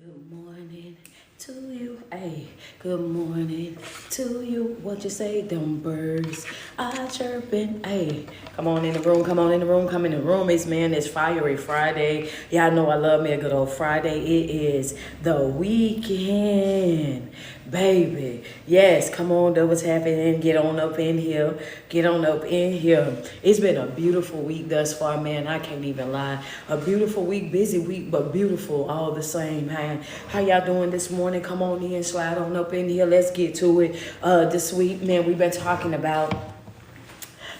Good morning to you. Hey, good morning to you. What you say? Them birds are chirping. Hey, come on in the room. Come on in the room. Come in the room. It's fiery Friday. Y'all know I love me a good old Friday. It is the weekend, baby. Yes, come on. That what's happening. Get on up in here. Get on up in here. It's been a beautiful week thus far, man. I can't even lie. A beautiful week, busy week, but beautiful all the same. How y'all doing this morning? Come on in, slide on up in here. Let's get to it. This week, man, we've been talking about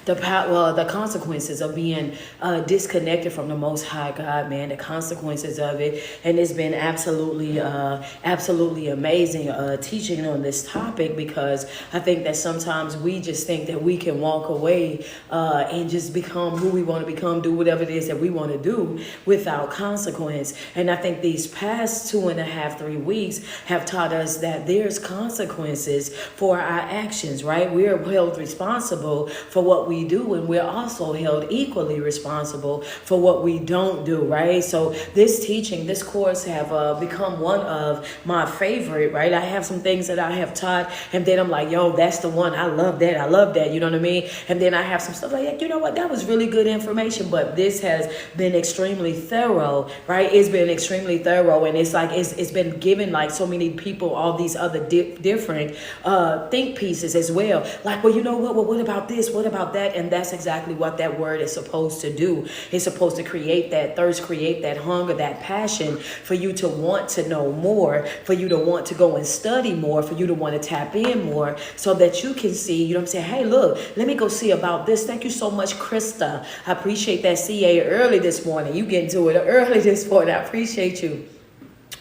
the consequences of being disconnected from the Most High God, man. The consequences of it, and it's been absolutely amazing teaching on this topic, because I think that sometimes we just think that we can walk away and just become who we want to become, do whatever it is that we want to do without consequence. And I think these past 2.5, 3 weeks have taught us that there's consequences for our actions, right? We're held responsible for what we do, and we're also held equally responsible for what we don't do, right? So this course have become one of my favorite, right? I have some things that I have taught, and then I'm like, yo, that's the one. I love that, you know what I mean? And then I have some stuff like, you know what, that was really good information, but this has been extremely thorough, right? It's been extremely thorough, and it's like it's been given like so many people all these other different think pieces as well. Like, well, you know what? Well, what about this? What about that? And that's exactly what that word is supposed to do. It's supposed to create that thirst, create that hunger, that passion for you to want to know more, for you to want to go and study more, for you to want to tap in more, so that you can see, you know what I'm saying? Hey, look, let me go see about this. Thank you so much, Krista. I appreciate that CA early this morning. You getting to it early this morning. I appreciate you.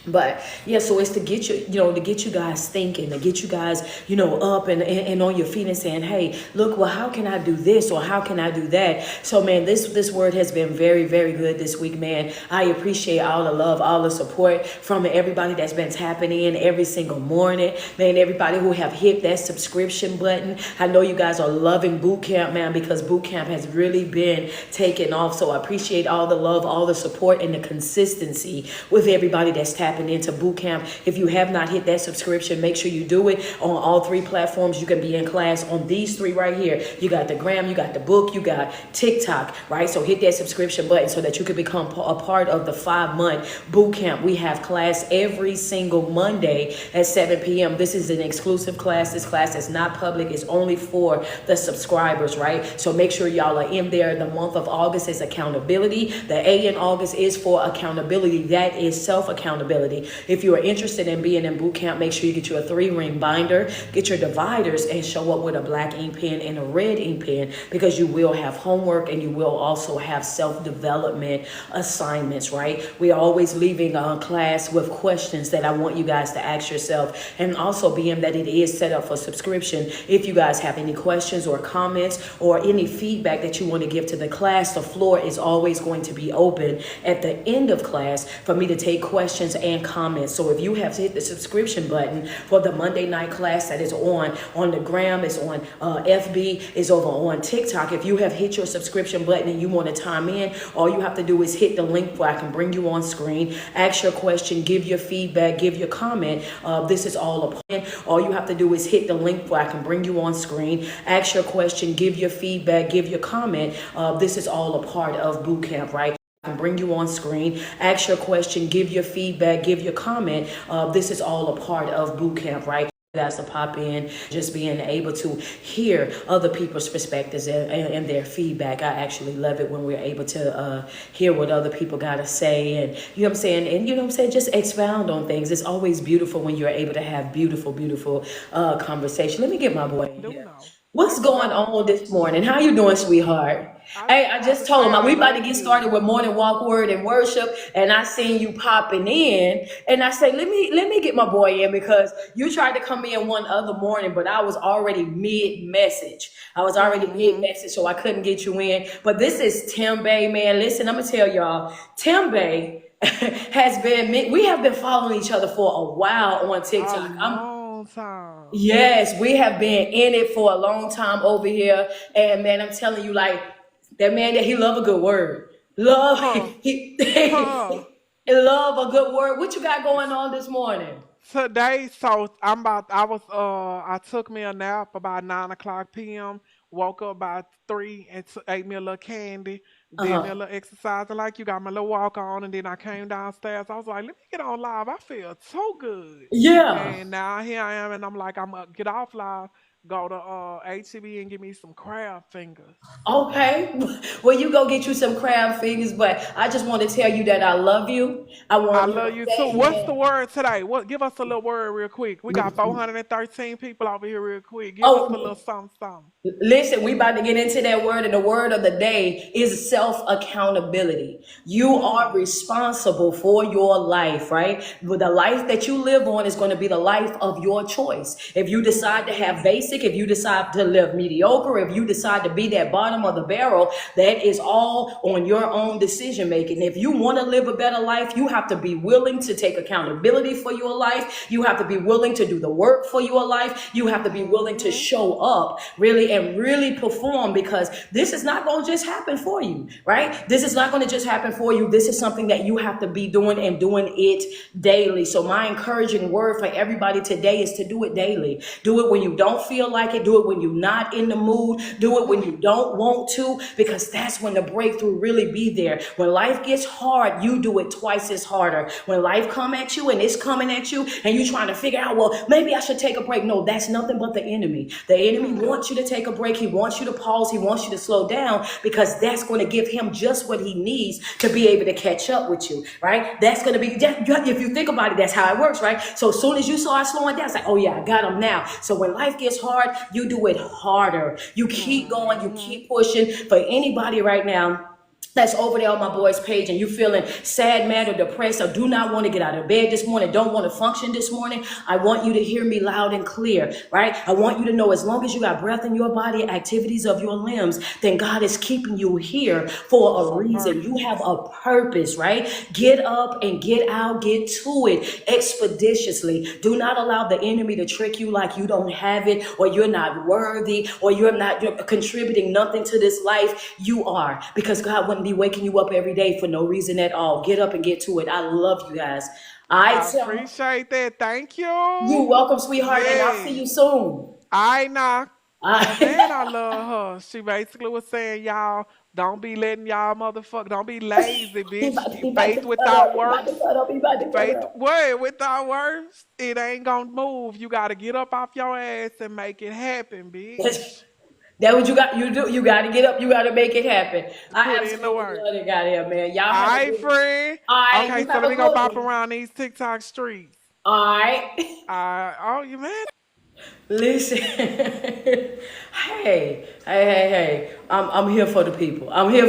But yeah, so it's to get to get you guys thinking, to get you guys, up and on your feet and saying, hey, look, well, how can I do this, or how can I do that? So man, this word has been very, very good this week, man. I appreciate all the love, all the support from everybody that's been tapping in every single morning, man. Everybody who have hit that subscription button. I know you guys are loving boot camp, man, because boot camp has really been taking off. So I appreciate all the love, all the support, and the consistency with everybody that's tapping into boot camp. If you have not hit that subscription, make sure you do it on all 3 platforms. You can be in class on these 3 right here. You got the gram, you got the book, you got TikTok, right? So hit that subscription button so that you can become a part of the 5-month boot camp. We have class every single Monday at 7 p.m. This is an exclusive class. This class is not public. It's only for the subscribers, right? So make sure y'all are in there. The month of August is accountability. The A in August is for accountability. That is self-accountability. If you are interested in being in boot camp, make sure you get you a 3-ring binder, get your dividers, and show up with a black ink pen and a red ink pen, because you will have homework and you will also have self-development assignments, right? We're always leaving class with questions that I want you guys to ask yourself. And also, being that it is set up for subscription, if you guys have any questions or comments or any feedback that you want to give to the class, the floor is always going to be open at the end of class for me to take questions and comments. So if you have hit the subscription button for the Monday night class that is on the gram, is on FB, is over on TikTok, if you have hit your subscription button and you want to time in, all you have to do is hit the link where I can bring you on screen, ask your question, give your feedback, give your comment. This is all a plan. All you have to do is hit the link where I can bring you on screen, ask your question, give your feedback, give your comment. This is all a part of boot camp, right? I can bring you on screen, ask your question, give your feedback, give your comment. This is all a part of boot camp, right? Guys to pop in, just being able to hear other people's perspectives and their feedback. I actually love it when we're able to hear what other people got to say, and you know what I'm saying, and you know what I'm saying, just expound on things. It's always beautiful when you're able to have beautiful conversation. Let me get my boy in here. What's going on this morning? How you doing, sweetheart? Hey, I just told him we about to get started with morning walk, word, and worship, and I seen you popping in, and I say, let me get my boy in, because you tried to come in one other morning, but I was already mid message. So I couldn't get you in. But this is Tembe, man. Listen, I'm gonna tell y'all, Tembe we have been following each other for a while on TikTok. Yes, we have been in it for a long time over here, and man, I'm telling you, like, that man, that he love a good word. Love, he I love a good word. What you got going on this morning? Today, so I took me a nap about 9 o'clock p.m. Woke up about 3 and ate me a little candy, did me a Uh-huh. little exercise, and like you got my little walk on, and then I came downstairs. I was like, let me get on live. I feel so good, Yeah. and now here I am, and I'm like, I'm gonna get off live, go to HCB and give me some crab fingers. Okay. Well, you go get you some crab fingers, but I just want to tell you that I love you. I I want you to love you too. stay, What's the man. word today? What? Give us a little word real quick. We got 413 people over here real quick. Give us a little Oh, something, something. listen, we about to get into that word, and the word of the day is self accountability. You are Mm. responsible for your life, right? But the life that you live on is going to be the life of your choice. If you decide to have Mm. basic, if you decide to live mediocre, if you decide to be that bottom of the barrel, that is all on your own decision making. If you want to live a better life, you have to be willing to take accountability for your life. You have to be willing to do the work for your life. You have to be willing to Mm-hmm. show up really and really perform, because this is not going to just happen for you, right? This is not going to just happen for you. This is something that you have to be doing, and doing it daily. So my encouraging word for everybody today is to do it daily. Do it when you don't feel like it. Do it when you're not in the mood. Do it when you don't want to, because that's when the breakthrough really be there. When life gets hard, you do it twice as harder. When life come at you and it's coming at you and you trying to figure out, well, maybe I should take a break. No, that's nothing but the enemy. The enemy wants you to take a break. He wants you to pause. He wants you to slow down, because that's going to give him just what he needs to be able to catch up with you, right? That's going to be, if you think about it, that's how it works, right? So as soon as you start slowing down, it's like, oh yeah, I got him now. So when life gets hard, you do it harder. You keep going, you Mm-hmm. keep pushing. For anybody right now that's over there on my boy's page, and you feeling sad, mad, or depressed, or do not want to get out of bed this morning, don't want to function this morning, I want you to hear me loud and clear, right? I want you to know, as long as you got breath in your body, activities of your limbs, then God is keeping you here for a On reason. You have purpose. a purpose, right? Get up and get out, get to it expeditiously. Do not allow the enemy to trick you like you don't have it, or you're not worthy, or you're contributing nothing to this life. You are, because God wouldn't be waking you up every day for no reason at all. Get up and get to it. I love you guys. I I tell appreciate that. Thank you, you. welcome, sweetheart, and I'll see Yes. you soon. I know. Man, I I love her. She basically was saying, y'all, don't be letting y'all motherfucker, don't be lazy, bitch. he about to Faith cut up. without He about to works. cut up. He about to cut Faith, up. what? Without works, it ain't gonna move. You gotta get up off your ass and make it happen, That's bitch. that what you got. You do. You got to get up. You got to make it happen. I Put in the absolutely work. love it, got here, man. Y'all All have a right, good one. friend. All right, Okay, you so have let a me go good bop one. around these TikTok streets. All right. Oh, you man. Listen, hey. I'm here for the people. I'm here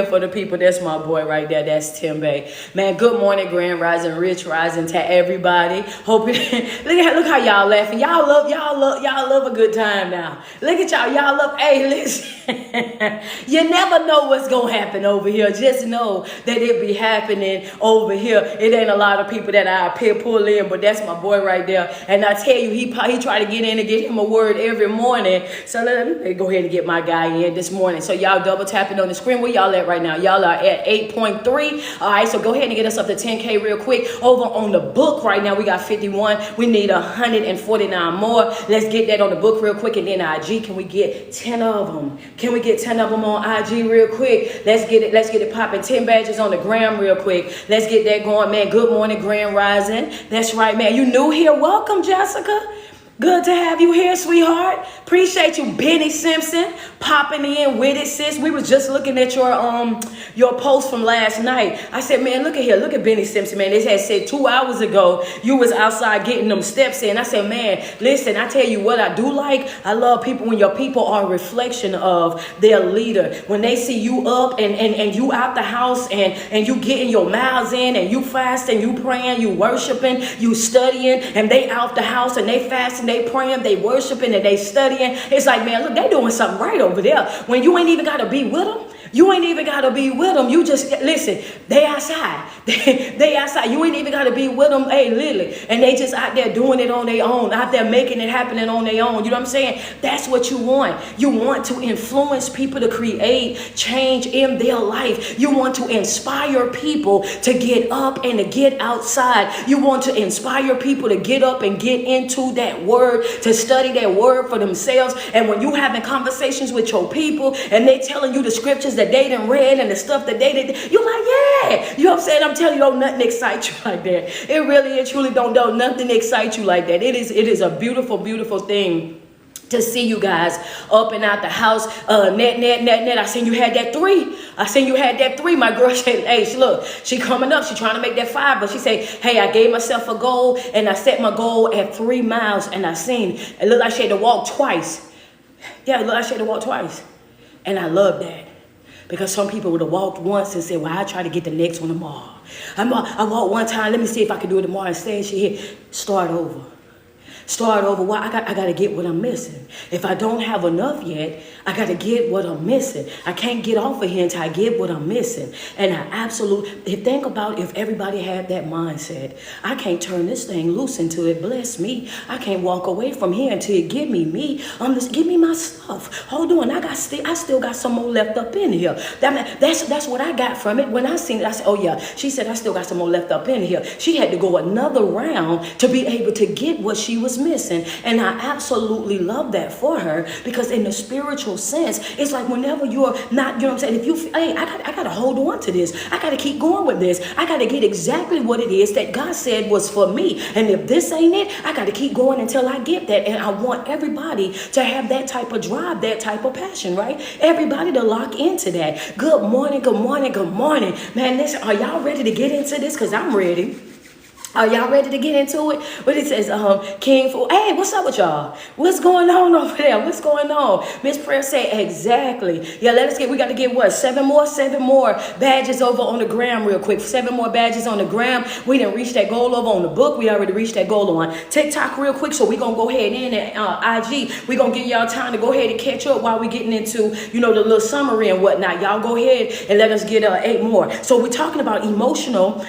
for the people. That's my boy right there. That's Tim Bay. Man, good morning, Grand Rising, Rich Rising to everybody. Hope it, look how y'all laughing. Y'all love a good time now. Look at y'all love. Hey, listen, you never know what's gonna happen over here. Just know that it be happening over here. It ain't a lot of people that I pull in, but that's my boy right there. And I tell you, he try to get in and get him a word every morning. So let me go ahead and get my guy in this morning. So y'all double tapping on the screen. Where y'all at right now? Y'all are at 8.3. All right, so go ahead and get us up to 10K real quick. Over on the book right now, we got 51. We need 149 more. Let's get that on the book real quick. And then IG, can we get 10 of them? Can we get 10 of them on IG real quick? Let's get it popping. 10 badges on the gram real quick. Let's get that going, man. Good morning, Grand Rising. That's right, man. You new here? Welcome, Jessica. Good to have you here, sweetheart. Appreciate you, Benny Simpson, popping in with it, sis. We was just looking at your post from last night. I said, man, look at here, look at Benny Simpson, man. They had said 2 hours ago you was outside getting them steps in. I said, man, listen, I tell you what I do like. I love people when your people are a reflection of their leader. When they see you up and you out the house and you getting your miles in and you fasting, you praying, you worshiping, you studying, and they out the house and they fasting, they praying, they worshiping, and they studying. It's like, man, look, they doing something right over there. When you ain't even got to be with them, you ain't even got to be with them. You just, listen, they outside. They outside. You ain't even even got to be with them, hey, literally. And they just out there doing it on their own, out there making it happening on their own. You know what I'm saying? That's what you want. You want to influence people to create change in their life. You want to inspire people to get up and to get outside. You want to inspire people to get up and get into that word, to study that word for themselves. And when you having conversations with your people and they telling you the scriptures that they done read and the stuff that they did, you're like, yeah. You know what I'm saying? I'm telling you, don't nothing excite you like that. It really and truly don't nothing excite you like that. It is a beautiful, beautiful thing to see you guys up and out the house. Net. I seen you had that 3. My girl said, hey, look, she coming up. She trying to make that 5. But she said, hey, I gave myself a goal and I set my goal at 3 miles. And I seen, it looked like she had to walk twice. Yeah, it looked like she had to walk twice. And I love that. Because some people would have walked once and said, well, I try to get the next one tomorrow. I walked one time. Let me see if I can do it tomorrow. Instead, she hit, start over. Why? I got to get what I'm missing. If I don't have enough yet, I got to get what I'm missing. I can't get off of here until I get what I'm missing. And I absolutely, think about if everybody had that mindset. I can't turn this thing loose until it bless me. I can't walk away from here until it give me me. Just give me my stuff. Hold on, I still got some more left up in here. That's what I got from it. When I seen it, I said, oh yeah. She said, I still got some more left up in here. She had to go another round to be able to get what she was missing. And I absolutely love that for her, because in the spiritual sense, it's like whenever you're not, you know what I'm saying, if you, hey, I got to hold on to this. I got to keep going with this. I got to get exactly what it is that God said was for me. And if this ain't it, I got to keep going until I get that. And I want everybody to have that type of drive, that type of passion, right? Everybody to lock into that. Good morning. Man, listen, are y'all ready to get into this? Because I'm ready. Are y'all ready to get into it? But it says, King Fool. Hey, what's up with y'all? What's going on over there? What's going on? Miss Prayer say, exactly. Yeah, we got to get what? 7 more badges over on the gram real quick. 7 more badges on the gram. We didn't reach that goal over on the book. We already reached that goal on TikTok real quick. So we're going to go ahead in at IG. We're going to give y'all time to go ahead and catch up while we getting into, the little summary and whatnot. Y'all go ahead and let us get 8 more. So we're talking about emotional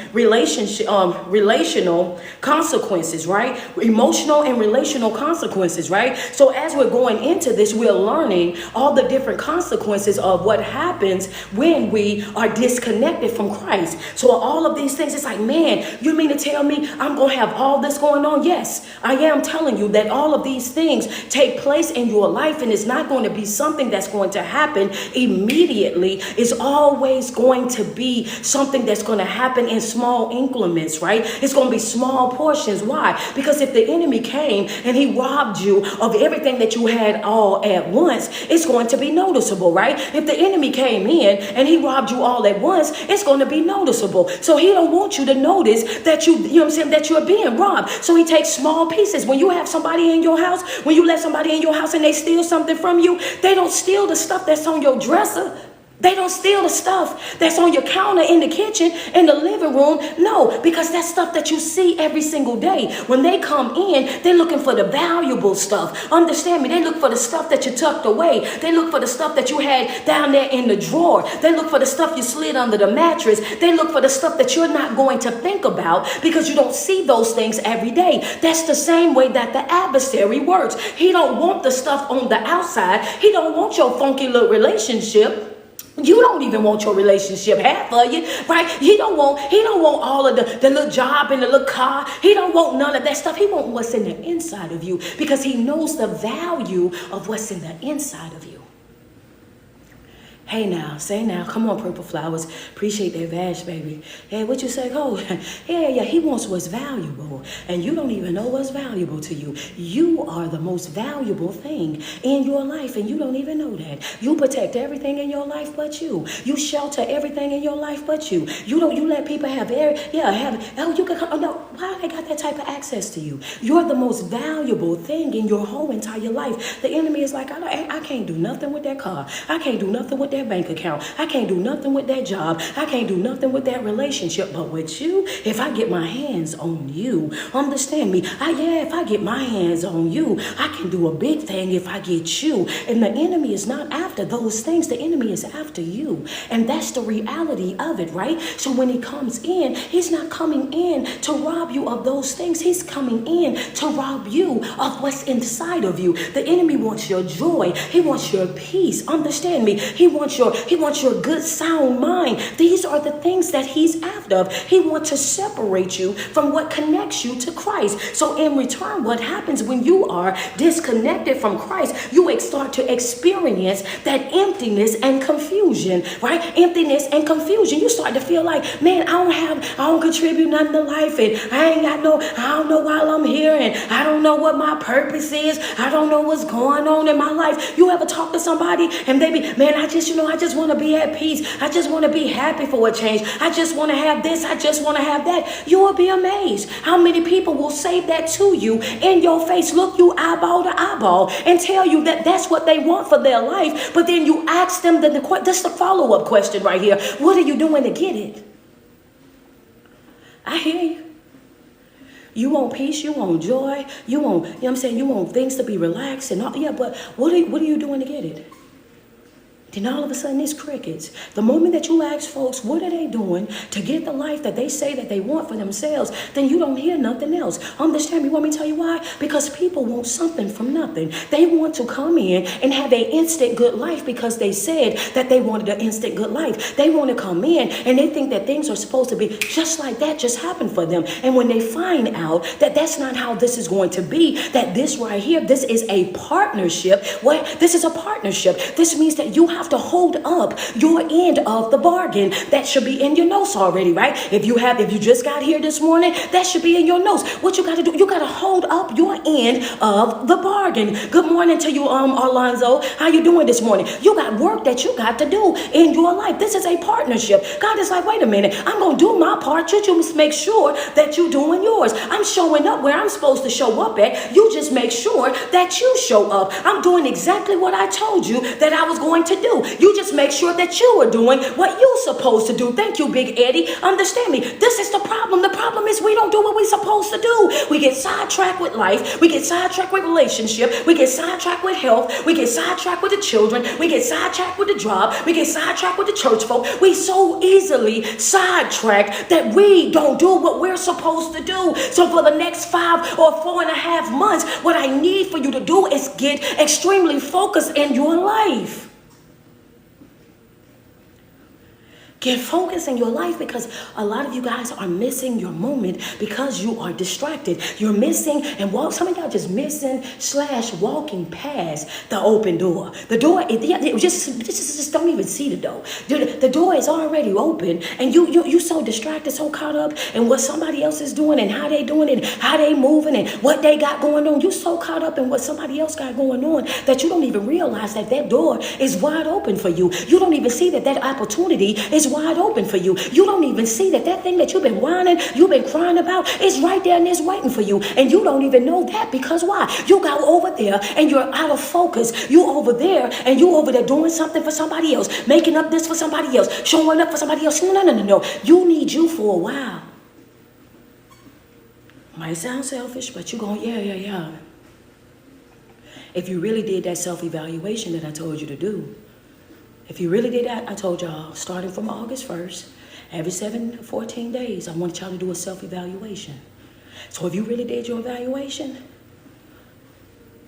consequences, right? Emotional and relational consequences, right? So as we're going into this, we're learning all the different consequences of what happens when we are disconnected from Christ. So all of these things, it's like, man, you mean to tell me I'm going to have all this going on? Yes, I am telling you that all of these things take place in your life, and it's not going to be something that's going to happen immediately. It's always going to be something that's going to happen in small increments, right? It's going to be small portions. Why? Because if the enemy came and he robbed you of everything that you had all at once, it's going to be noticeable, right? If the enemy came in and he robbed you all at once, it's going to be noticeable. So he don't want you to notice that that you're being robbed. So he takes small pieces. When you have somebody in your house, when you let somebody in your house and they steal something from you, they don't steal the stuff that's on your dresser. They don't steal the stuff that's on your counter in the kitchen, in the living room. No, because that's stuff that you see every single day. When they come in, they're looking for the valuable stuff. Understand me? They look for the stuff that you tucked away. They look for the stuff that you had down there in the drawer. They look for the stuff you slid under the mattress. They look for the stuff that you're not going to think about because you don't see those things every day. That's the same way that the adversary works. He don't want the stuff on the outside. He don't want your funky little relationship. You don't even want your relationship, half of you, right? He don't want all of the little job and the little car. He don't want none of that stuff. He wants what's in the inside of you because he knows the value of what's in the inside of you. Hey now, say now, come on, Purple Flowers. Appreciate that badge, baby. Hey, what you say? Oh, yeah, he wants what's valuable. And you don't even know what's valuable to you. You are the most valuable thing in your life, and you don't even know that. You protect everything in your life but you. You shelter everything in your life but you. You let people have you can come, no, why they got that type of access to you? You're the most valuable thing in your whole entire life. The enemy is like, I can't do nothing with that car. I can't do nothing with that that bank account. I can't do nothing with that job. I can't do nothing with that relationship. But with you, if I get my hands on you, understand me, if I get my hands on you, I can do a big thing if I get you. And the enemy is not after those things. The enemy is after you. And that's the reality of it, right? So when he comes in, he's not coming in to rob you of those things. He's coming in to rob you of what's inside of you. The enemy wants your joy. He wants your peace. Understand me. He wants your good sound mind. These are the things that he's after. He wants to separate you from what connects you to Christ. So in return, what happens when you are disconnected from Christ, you start to experience that emptiness and confusion, right? Emptiness and confusion. You start to feel like, man, I don't contribute nothing to life, and I don't know why I'm here, and I don't know what my purpose is. I don't know what's going on in my life. You ever talk to somebody and they be, man, I just want to be at peace. I just want to be happy for a change. I just want to have this. I just want to have that. You will be amazed how many people will say that to you in your face, look you eyeball to eyeball, and tell you that that's what they want for their life. But then you ask them that's the follow-up question right here. What are you doing to get it? I hear you. You want peace, you want joy, you want, you know what I'm saying, you want things to be relaxed and all, yeah, but what are you doing to get it? Then all of a sudden it's crickets. The moment that you ask folks, what are they doing to get the life that they say that they want for themselves, then you don't hear nothing else. Understand me? Want me to tell you why? Because people want something from nothing. They want to come in and have an instant good life because they said that they wanted an instant good life. They want to come in and they think that things are supposed to be just like that, just happen for them. And when they find out that that's not how this is going to be, that this right here, this is a partnership. Well, this is a partnership. This means that you have to hold up your end of the bargain. That should be in your notes already, right? If you just got here this morning, that should be in your notes. What you got to do, you got to hold up your end of the bargain. Good morning to you, Alonzo. How you doing this morning? You got work that you got to do in your life. This is a partnership. God is like, wait a minute, I'm going to do my part. You just make sure that you're doing yours. I'm showing up where I'm supposed to show up at. You just make sure that you show up. I'm doing exactly what I told you that I was going to do. You just make sure that you are doing what you're supposed to do. Thank you, Big Eddie. Understand me. This is the problem. The problem is we don't do what we're supposed to do. We get sidetracked with life. We get sidetracked with relationship. We get sidetracked with health. We get sidetracked with the children. We get sidetracked with the job. We get sidetracked with the church folk. We so easily sidetracked that we don't do what we're supposed to do. So for the next 5 or 4.5 months, what I need for you to do is get extremely focused in your life. Get focused in your life, because a lot of you guys are missing your moment because you are distracted. You're missing some of y'all just missing / walking past the open door. The door, just don't even see the door. The door is already open, and you so distracted, so caught up in what somebody else is doing and how they doing it, how they moving and what they got going on. You so caught up in what somebody else got going on that you don't even realize that door is wide open for you. You don't even see that opportunity is wide open for you. You don't even see that thing that you've been whining, you've been crying about is right there and is waiting for you. And you don't even know that, because why? You got over there and you're out of focus. You over there and you over there doing something for somebody else, making up this for somebody else, showing up for somebody else. No. You need you for a while. Might sound selfish, but you're going, yeah. If you really did that self-evaluation that I told you to do, if you really did that, I told y'all, starting from August 1st, every 14 days, I want y'all to do a self-evaluation. So if you really did your evaluation,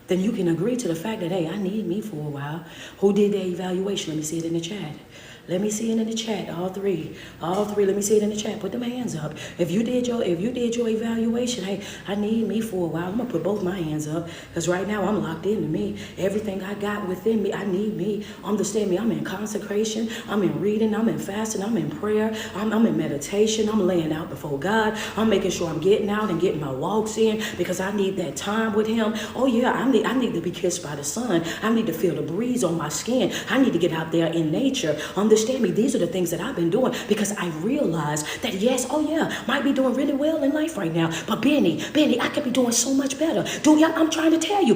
then you can agree to the fact that, hey, I need me for a while. Who did their evaluation? Let me see it in the chat. Let me see it in the chat. All three. Let me see it in the chat. Put them hands up. If you did your evaluation, hey, I need me for a while. I'm gonna put both my hands up, because right now I'm locked into me. Everything I got within me, I need me. Understand me. I'm in consecration. I'm in reading. I'm in fasting. I'm in prayer. I'm in meditation. I'm laying out before God. I'm making sure I'm getting out and getting my walks in, because I need that time with Him. Oh yeah, I need to be kissed by the sun. I need to feel the breeze on my skin. I need to get out there in nature. Understand me, these are the things that I've been doing because I realize that yes, oh yeah, might be doing really well in life right now, but Benny, I could be doing so much better. I'm trying to tell you,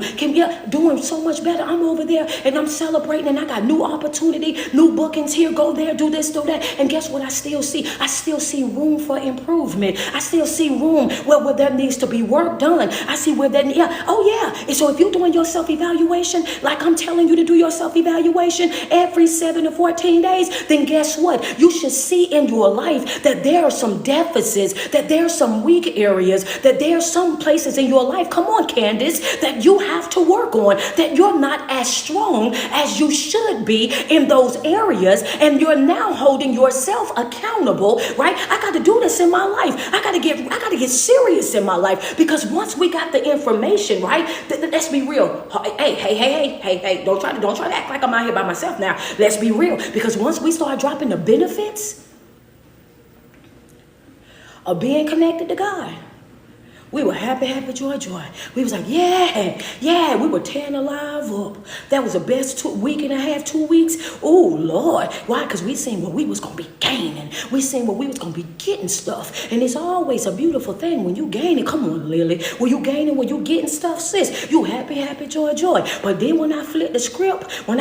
doing so much better. I'm over there and I'm celebrating and I got new opportunity, new bookings here, go there, do this, do that. And guess what I still see? I still see room for improvement. I still see room where there needs to be work done. I see where that, And so if you're doing your self-evaluation, like I'm telling you to do your self-evaluation every 7 to 14 days, then guess what? You should see in your life that there are some deficits, that there are some weak areas, that there are some places in your life, come on, Candace, that you have to work on, that you're not as strong as you should be in those areas, and you're now holding yourself accountable, right? I got to do this in my life. I got to get serious in my life, because once we got the information, right? Let's be real. Hey, don't try to act like I'm out here by myself now. Let's be real, because once we start dropping the benefits of being connected to God, we were happy, joy. We was like, yeah. We were tearing alive up. That was the best week and a half, 2 weeks. Oh, Lord. Why? Because we seen what we was going to be gaining. We seen what we was going to be getting stuff. And it's always a beautiful thing when you gaining. Come on, Lily. When you gaining, when you getting stuff, sis, you happy, joy. But then when I flipped the script and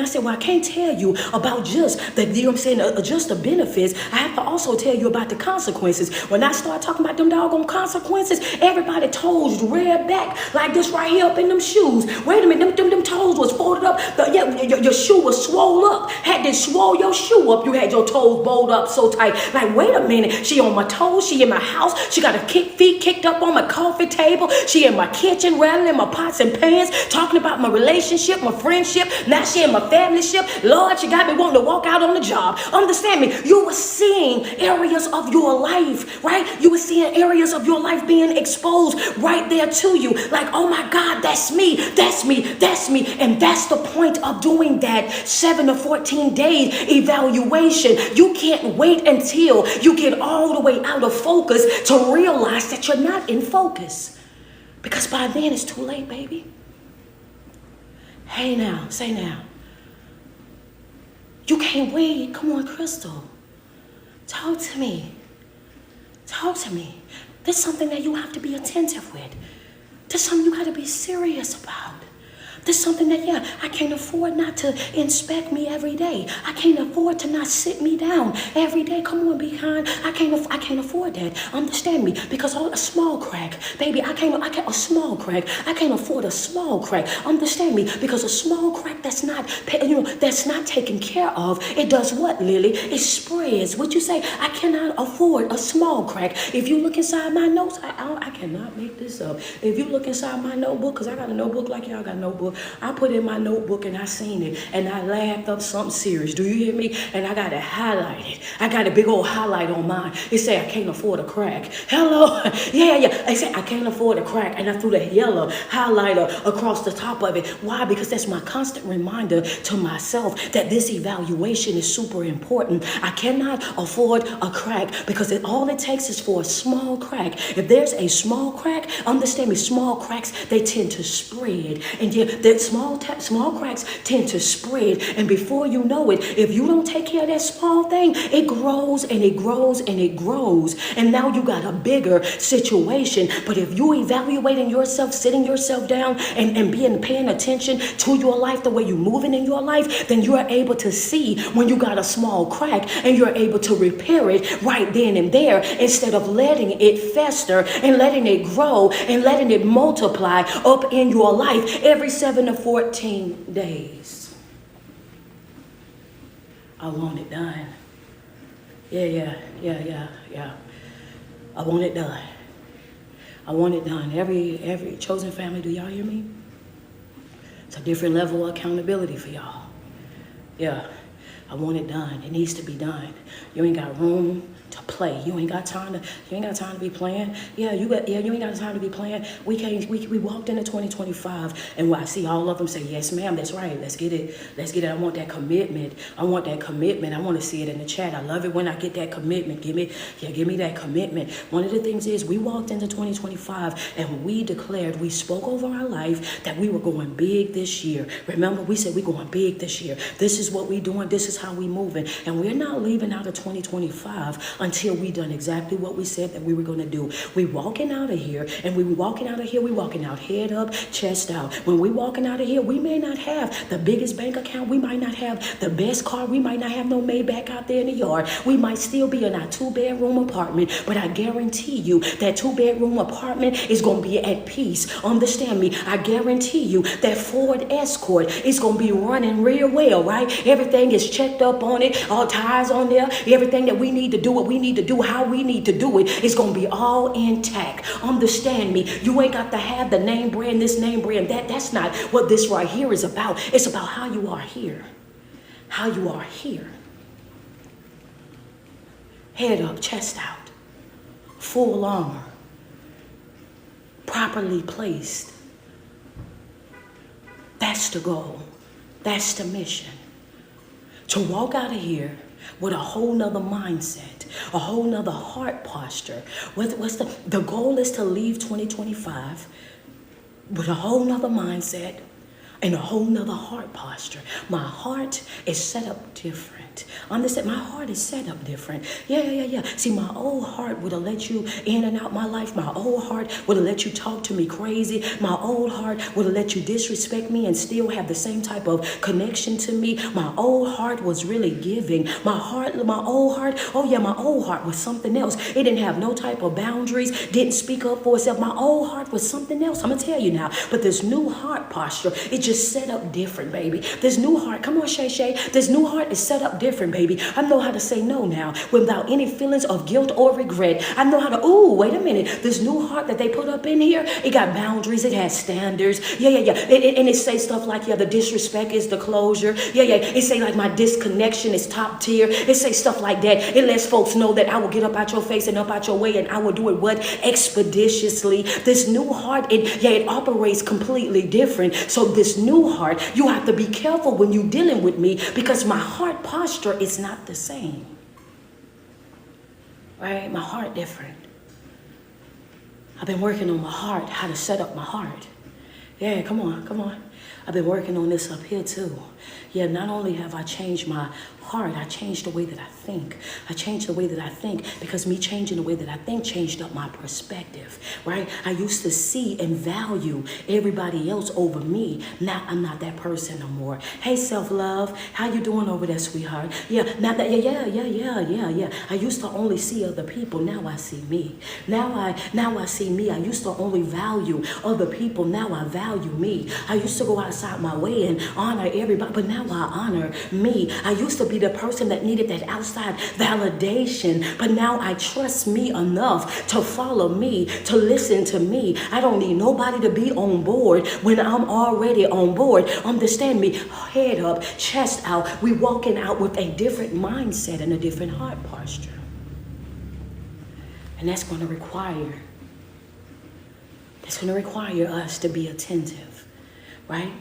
I said, well, I can't tell you about just the, you know what I'm saying, just the benefits. I have to also tell you about the consequences. When I start talking about them doggone consequences, everybody toes reared back like this right here up in them shoes. Wait a minute, them toes was folded up. Your shoe was swole up. Had to swole your shoe up. You had your toes bowled up so tight. Like, wait a minute, she on my toes. She in my house. She got her feet kicked up on my coffee table. She in my kitchen rattling my pots and pans, talking about my relationship, my friendship. Now she in my family ship. Lord, she got me wanting to walk out on the job. Understand me? You were seeing areas of your life, right? You were seeing areas of your life being exposed right there to you. Like, oh my God, that's me. And that's the point of doing that 7 to 14 days evaluation. You can't wait until you get all the way out of focus to realize that you're not in focus. Because by then it's too late, baby. Hey now, say now. You can't wait. Come on, Crystal. Talk to me. There's something that you have to be attentive with. There's something you got to be serious about. There's something that, I can't afford not to inspect me every day. I can't afford to not sit me down every day. Come on, be kind. I can't afford that. Understand me? Because a small crack, baby, I can't afford a small crack. Understand me? Because a small crack that's not taken care of, it does what, Lily? It spreads. What you say? I cannot afford a small crack. If you look inside my notes, I cannot make this up. If you look inside my notebook, because I got a notebook like y'all got a notebook, I put in my notebook and I seen it and I laughed up something serious. Do you hear me? And I got it highlighted. I got a big old highlight on mine. It said, I can't afford a crack. Hello? Yeah. I said, I can't afford a crack. And I threw the yellow highlighter across the top of it. Why? Because that's my constant reminder to myself that this evaluation is super important. I cannot afford a crack because all it takes is for a small crack. If there's a small crack, understand me, small cracks, they tend to spread. And that small cracks tend to spread, and before you know it, if you don't take care of that small thing, it grows and it grows and it grows, and now you got a bigger situation. But if you evaluating yourself, sitting yourself down and paying attention to your life, the way you're moving in your life, then you are able to see when you got a small crack, and you're able to repair it right then and there, instead of letting it fester and letting it grow and letting it multiply up in your life every 7 to 14 days. I want it done. Yeah. I want it done. Every chosen family, do y'all hear me? It's a different level of accountability for y'all. Yeah, I want it done. It needs to be done. You ain't got room to play. You ain't got time to be playing. You ain't got time to be playing. We walked into 2025 and I see all of them say, yes, ma'am, that's right. Let's get it. I want that commitment. I want to see it in the chat. I love it when I get that commitment. Give me that commitment. One of the things is we walked into 2025 and we spoke over our life that we were going big this year. Remember, we said we're going big this year. This is what we doing. This is how we moving. And we're not leaving out of 2025 until we done exactly what we said that we were going to do. We walking out of here, and we walking out head up, chest out. When we walking out of here, we may not have the biggest bank account. We might not have the best car. We might not have no Maybach out there in the yard. We might still be in our 2-bedroom apartment, but I guarantee you that 2-bedroom apartment is going to be at peace. Understand me? I guarantee you that Ford Escort is going to be running real well, right? Everything is checked up on it, all tires on there, everything that we need to do, what we need to do, how we need to do it, is going to be all intact. Understand me? You ain't got to have the name brand, this name brand, that. That's not what this right here is about. It's about how you are here. How you are here. Head up, chest out, full armor, properly placed. That's the goal. That's the mission. To walk out of here with a whole nother mindset, a whole nother heart posture. What's the goal is to leave 2025 with a whole nother mindset and a whole nother heart posture. My heart is set up different. Understand, my heart is set up different. Yeah. See, my old heart would have let you in and out my life. My old heart would have let you talk to me crazy. My old heart would have let you disrespect me and still have the same type of connection to me. My old heart was really giving. My old heart was something else. It didn't have no type of boundaries, didn't speak up for itself. My old heart was something else. I'm going to tell you now. But this new heart posture, it just set up different, baby. This new heart, come on, Shay. This new heart is set up different, baby. I know how to say no now without any feelings of guilt or regret. I know how to, wait a minute. This new heart that they put up in here, it got boundaries. It has standards. Yeah. And it say stuff like, the disrespect is the closure. Yeah. It say like my disconnection is top tier. It say stuff like that. It lets folks know that I will get up out your face and up out your way and I will do it expeditiously. This new heart, it operates completely different. So this new heart, you have to be careful when you're dealing with me because my heart posture is not the same. Right? My heart different. I've been working on my heart, how to set up my heart. Yeah, come on. I've been working on this up here too. Yeah, not only have I changed my heart, I changed the way that I think. I changed the way that I think because me changing the way that I think changed up my perspective, right? I used to see and value everybody else over me. Now I'm not that person no more. Hey, self-love, how you doing over there, sweetheart? Yeah. I used to only see other people. Now I see me. Now I see me. I used to only value other people. Now I value me. I used to go outside my way and honor everybody, but now I honor me. I used to be the person that needed that outside validation, but now I trust me enough to follow me, to listen to me. I don't need nobody to be on board when I'm already on board. Understand me? Head up, chest out. We walking out with a different mindset and a different heart posture. And that's going to require us to be attentive, right?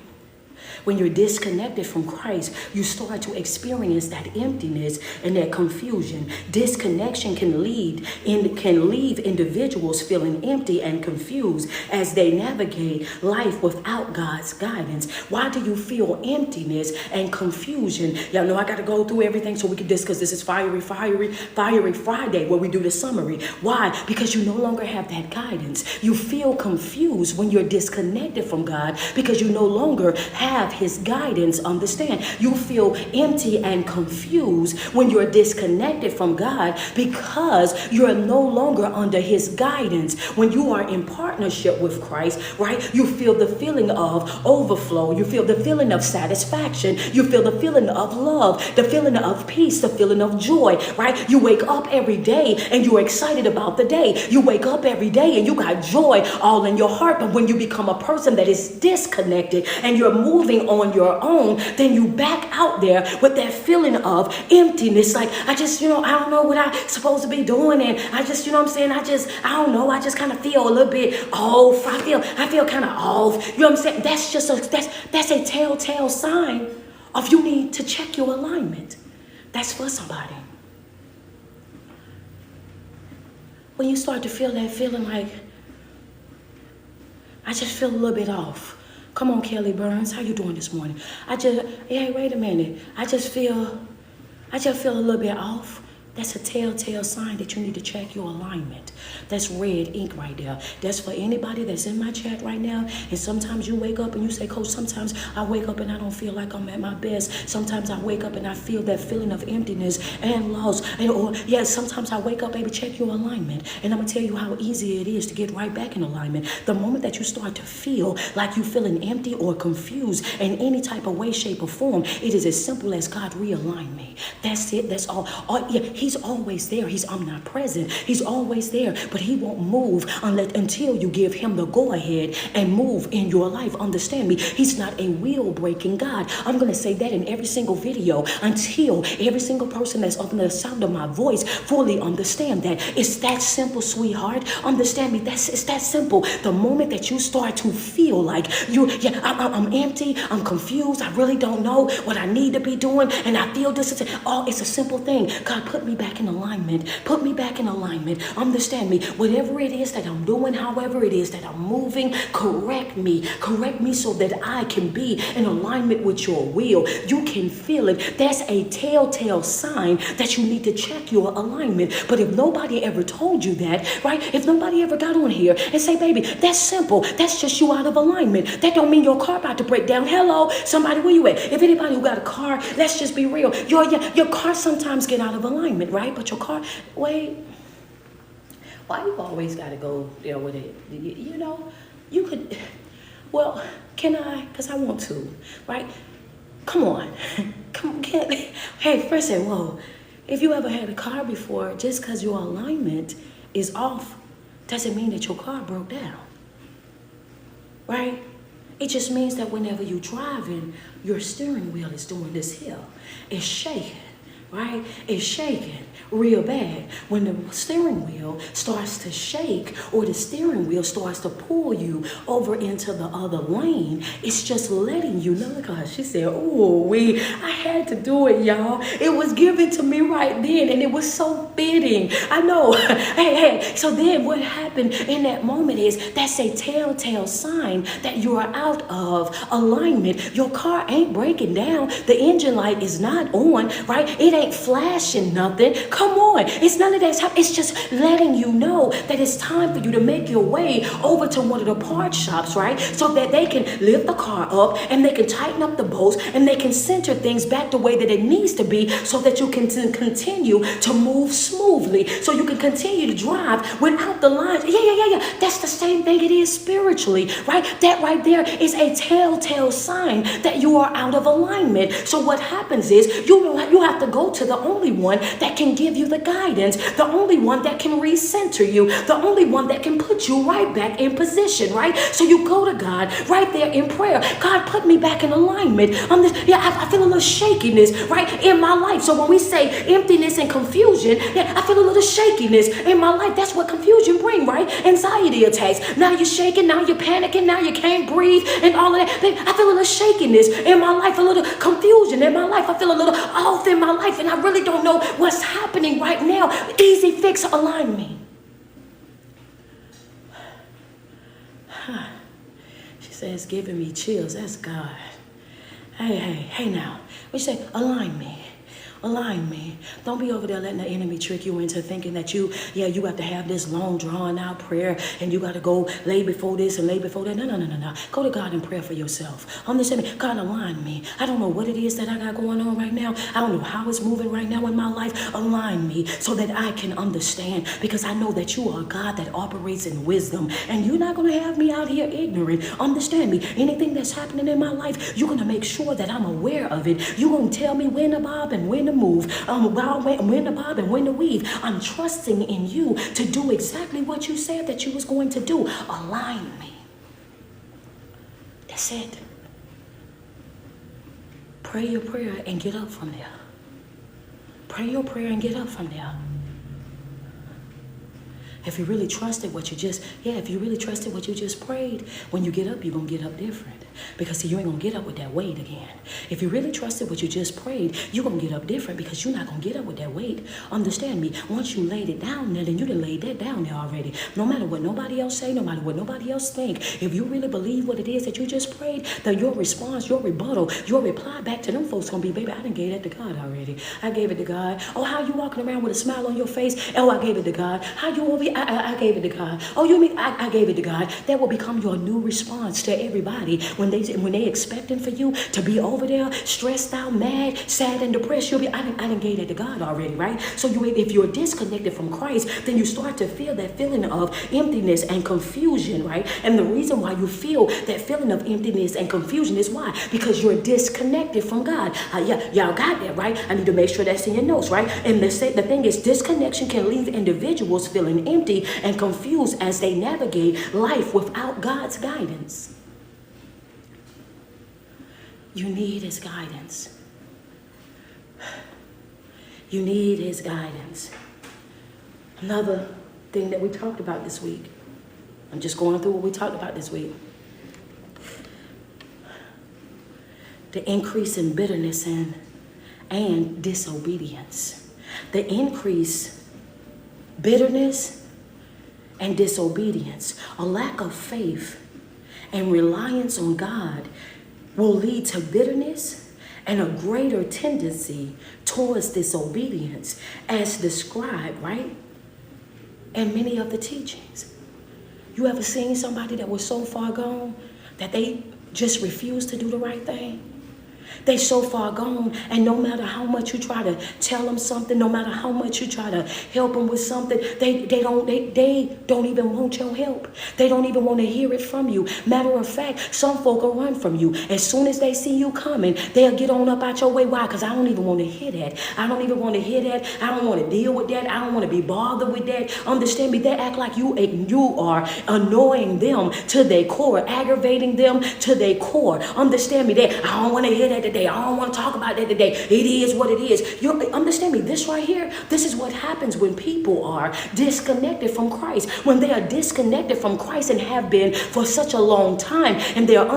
When you're disconnected from Christ, you start to experience that emptiness and that confusion. Disconnection can leave individuals feeling empty and confused as they navigate life without God's guidance. Why do you feel emptiness and confusion? Y'all know I got to go through everything so we can discuss. This is Fiery Friday where we do the summary. Why? Because you no longer have that guidance. You feel confused when you're disconnected from God because you no longer have his guidance. Understand? You feel empty and confused when you're disconnected from God because you're no longer under his guidance. When you are in partnership with Christ, right? You feel the feeling of overflow. You feel the feeling of satisfaction. You feel the feeling of love, the feeling of peace, the feeling of joy, right? You wake up every day and you're excited about the day. You wake up every day and you got joy all in your heart. But when you become a person that is disconnected and you're moving moving on your own, then you back out there with that feeling of emptiness. Like, I just, I don't know what I'm supposed to be doing. And I just, I don't know. I just kind of feel a little bit off. I feel kind of off. You know what I'm saying? That's a telltale sign of you need to check your alignment. That's for somebody. When you start to feel that feeling like, I just feel a little bit off. Come on, Kelly Burns, how you doing this morning? Hey, wait a minute. I just feel a little bit off. That's a telltale sign that you need to check your alignment. That's red ink right there. That's for anybody that's in my chat right now. And sometimes you wake up and you say, Coach, sometimes I wake up and I don't feel like I'm at my best. Sometimes I wake up and I feel that feeling of emptiness and loss. Sometimes I wake up, baby, check your alignment. And I'm going to tell you how easy it is to get right back in alignment. The moment that you start to feel like you're feeling empty or confused in any type of way, shape, or form, it is as simple as God realign me. That's it. That's all. He's always there. He's omnipresent. He's always there, but he won't move until you give him the go ahead and move in your life. Understand me? He's not a wheel breaking God. I'm going to say that in every single video until every single person that's under the sound of my voice fully understand that. It's that simple, sweetheart. Understand me? It's that simple. The moment that you start to feel like I'm empty, I'm confused, I really don't know what I need to be doing, and I feel this. It's a simple thing. God, put me back in alignment. Put me back in alignment. Understand me? Whatever it is that I'm doing, however it is that I'm moving, correct me. Correct me so that I can be in alignment with your will. You can feel it. That's a telltale sign that you need to check your alignment. But if nobody ever told you that, right? If nobody ever got on here and say, baby, that's simple. That's just you out of alignment. That don't mean your car about to break down. Hello, somebody, where you at? If anybody who got a car, let's just be real. Your car sometimes get out of alignment, right? But your car, wait, why you always got to go there with it? You could, well, can I? Because I want to, right? Come on. Hey, first of all, if you ever had a car before, just because your alignment is off, doesn't mean that your car broke down, right? It just means that whenever you're driving, your steering wheel is doing this hill. It's shaking, right? It's shaking real bad. When the steering wheel starts to shake or the steering wheel starts to pull you over into the other lane, it's just letting you know. Look at her. She said, I had to do it, y'all. It was given to me right then, and it was so fitting. I know. Hey. So then what happened in that moment is that's a telltale sign that you are out of alignment. Your car ain't breaking down. The engine light is not on, right? It ain't flashing nothing. Come on. It's none of that. It's just letting you know that it's time for you to make your way over to one of the part shops, right? So that they can lift the car up and they can tighten up the bolts and they can center things back the way that it needs to be so that you can continue to move smoothly. So you can continue to drive without the lines. Yeah. That's the same thing it is spiritually, right? That right there is a telltale sign that you are out of alignment. So what happens is you have to go to the only one that can give you the guidance, the only one that can recenter you, the only one that can put you right back in position, right? So you go to God right there in prayer. God, put me back in alignment. I feel a little shakiness, right, in my life. So when we say emptiness and confusion, I feel a little shakiness in my life. That's what confusion brings, right? Anxiety attacks. Now you're shaking, now you're panicking, now you can't breathe and all of that. I feel a little shakiness in my life, a little confusion in my life. I feel a little off in my life, and I really don't know what's happening right now. Easy fix, align me. She says, giving me chills. That's God. Hey now. We say, align me. Align me. Don't be over there letting the enemy trick you into thinking that you have to have this long drawn out prayer and you got to go lay before this and lay before that. No. Go to God in prayer for yourself. Understand me? God, align me. I don't know what it is that I got going on right now. I don't know how it's moving right now in my life. Align me so that I can understand, because I know that you are a God that operates in wisdom and you're not going to have me out here ignorant. Understand me? Anything that's happening in my life, you're going to make sure that I'm aware of it. You're going to tell me when to bob and when to move, when to bob and when to weave. I'm trusting in you to do exactly what you said that you was going to do. Align me. That's it. Pray your prayer and get up from there. Pray your prayer and get up from there. If you really trusted what you just prayed, when you get up, you're going to get up different. Because see, you ain't going to get up with that weight again. If you really trusted what you just prayed, you're going to get up different because you're not going to get up with that weight. Understand me. Once you laid it down there, then you done laid that down there already. No matter what nobody else say, no matter what nobody else think, if you really believe what it is that you just prayed, then your response, your rebuttal, your reply back to them folks going to be, baby, I done gave that to God already. I gave it to God. Oh, how you walking around with a smile on your face? Oh, I gave it to God. How you over here? I gave it to God. Oh, you mean I gave it to God? That will become your new response to everybody when they expecting for you to be over there stressed out, mad, sad, and depressed. You'll be, I didn't gave that to God already, right? So if you're disconnected from Christ, then you start to feel that feeling of emptiness and confusion, right? And the reason why you feel that feeling of emptiness and confusion is why? Because you're disconnected from God. Y'all got that, right? I need to make sure that's in your notes, right? And the thing is, disconnection can leave individuals feeling empty and confused as they navigate life without God's guidance. You need his guidance. You need his guidance. Another thing that we talked about this week. I'm just going through what we talked about this week. The increase in bitterness and disobedience. The increase, bitterness and disobedience, a lack of faith and reliance on God will lead to bitterness and a greater tendency towards disobedience as described, right, in many of the teachings. You ever seen somebody that was so far gone that they just refused to do the right thing? They so far gone, and no matter how much you try to tell them something, no matter how much you try to help them with something, they don't even want your help. They don't even want to hear it from you. Matter of fact, some folk will run from you. As soon as they see you coming, they'll get on up out your way. Why? Because I don't even want to hear that. I don't even want to hear that. I don't want to deal with that. I don't want to be bothered with that. Understand me? They act like you are annoying them to their core, aggravating them to their core. Understand me? I don't want to hear that today. I don't want to talk about that today. It is what it is. You understand me? This right here, this is what happens when people are disconnected from Christ. When they are disconnected from Christ and have been for such a long time, and they are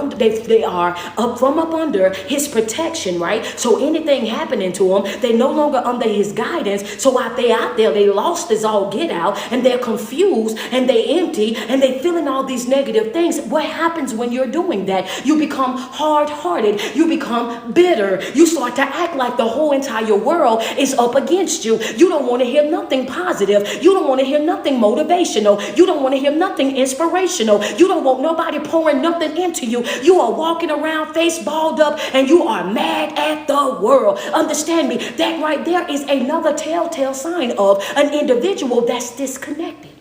up under his protection, right? So anything happening to them, they no longer under his guidance. So while they out there, they lost as all get out, and they're confused and they empty and they feeling all these negative things. What happens when you're doing that? You become hard-hearted. You become bitter. You start to act like the whole entire world is up against you. You don't want to hear nothing positive. You don't want to hear nothing motivational. You don't want to hear nothing inspirational. You don't want nobody pouring nothing into you. You are walking around face balled up and you are mad at the world. Understand me? That right there is another telltale sign of an individual that's disconnected.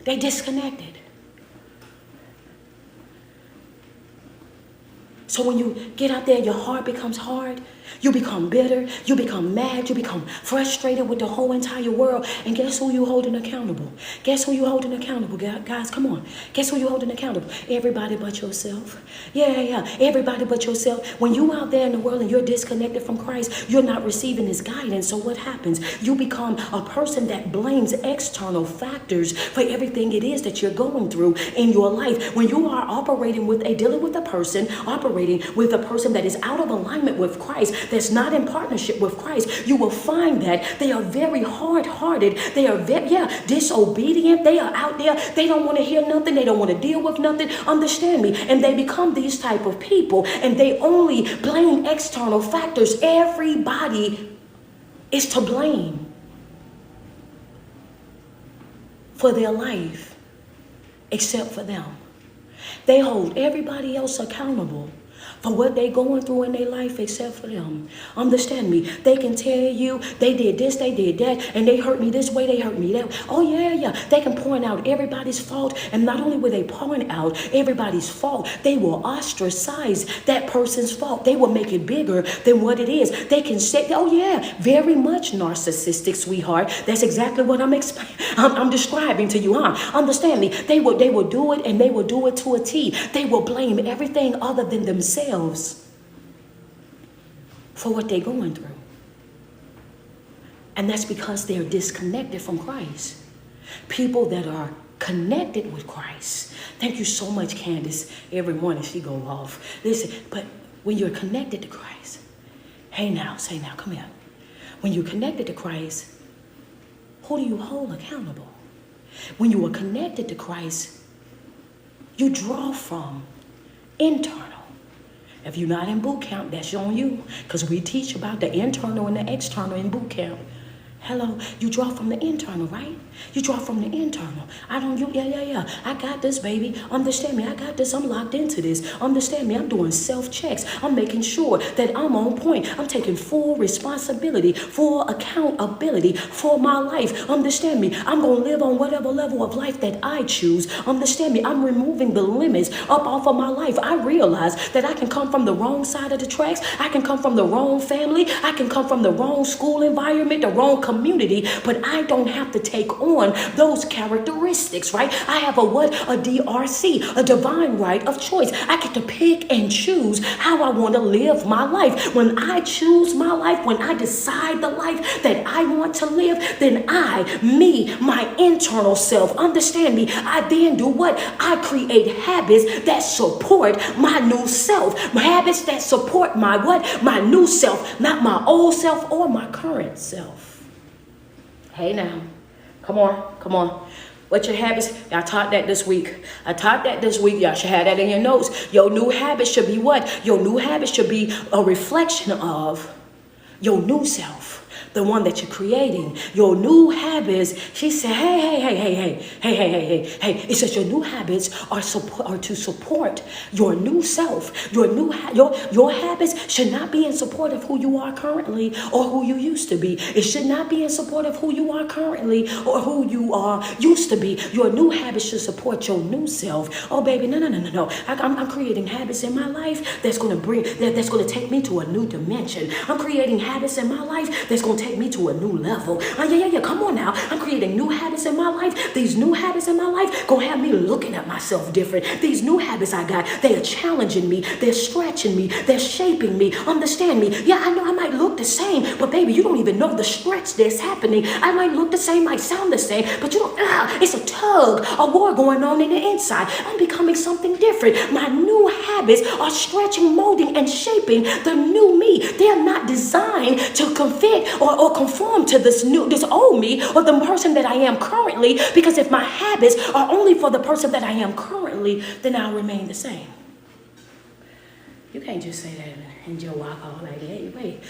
They disconnected. So when you get out there, your heart becomes hard. You become bitter. You become mad. You become frustrated with the whole entire world. And guess who you holding accountable? Guess who you holding accountable, guys? Come on. Guess who you holding accountable? Everybody but yourself. Yeah. Everybody but yourself. When you out there in the world and you're disconnected from Christ, you're not receiving his guidance. So what happens? You become a person that blames external factors for everything it is that you're going through in your life. When you are dealing with a person that is out of alignment with Christ, that's not in partnership with Christ, you will find that they are very hard-hearted. They are disobedient. They are out there. They don't want to hear nothing. They don't want to deal with nothing. Understand me? And they become these type of people, and they only blame external factors. Everybody is to blame for their life except for them. They hold everybody else accountable for what they going through in their life except for them. Understand me. They can tell you they did this, they did that, and they hurt me this way, they hurt me that. Oh yeah. They can point out everybody's fault, and not only will they point out everybody's fault, they will ostracize that person's fault. They will make it bigger than what it is. They can say, oh yeah, very much narcissistic, sweetheart. That's exactly what I'm describing to you, huh? Understand me. They will do it, and they will do it to a T. They will blame everything other than themselves for what they're going through. And that's because they're disconnected from Christ. People that are connected with Christ. Thank you so much, Candace. Every morning she go off. Listen, but when you're connected to Christ, hey now, say now, come here. When you're connected to Christ, who do you hold accountable? When you are connected to Christ, you draw from internal. If you're not in boot camp, that's on you, because we teach about the internal and the external in boot camp. Hello, you draw from the internal, right? You draw from the internal. Yeah. I got this, baby. Understand me, I got this. I'm locked into this. Understand me, I'm doing self-checks. I'm making sure that I'm on point. I'm taking full responsibility, full accountability for my life. Understand me, I'm going to live on whatever level of life that I choose. Understand me, I'm removing the limits up off of my life. I realize that I can come from the wrong side of the tracks. I can come from the wrong family. I can come from the wrong school environment, the wrong community, but I don't have to take on those characteristics, right? I have a DRC, a divine right of choice. I get to pick and choose how I want to live my life. When I choose my life, when I decide the life that I want to live, then my internal self, understand me, I then do what? I create habits that support my new self. Habits that support my what? My new self, not my old self or my current self. Hey now, come on. What's your habits? I taught that this week. Y'all should have that in your notes. Your new habits should be what? Your new habits should be a reflection of your new self. The one that you're creating, your new habits. She said, hey. It says your new habits are to support your new self. Your habits should not be in support of who you are currently or who you used to be. It should not be in support of who you are currently or who you are used to be. Your new habits should support your new self. Oh, baby, no. I'm creating habits in my life that's going to take me to a new dimension. I'm creating habits in my life that's going to take me to a new level. Yeah. Come on now. I'm creating new habits in my life. These new habits in my life gonna have me looking at myself different. These new habits I got, they are challenging me. They're stretching me. They're shaping me. Understand me. Yeah, I know I might look the same, but baby, you don't even know the stretch that's happening. I might look the same, might sound the same, but you don't, it's a tug, a war going on in the inside. I'm becoming something different. My new habits are stretching, molding, and shaping the new me. They are not designed to confit or conform to this old me or the person that I am currently, because if my habits are only for the person that I am currently, then I'll remain the same. You can't just say that and just walk off like, hey, wait.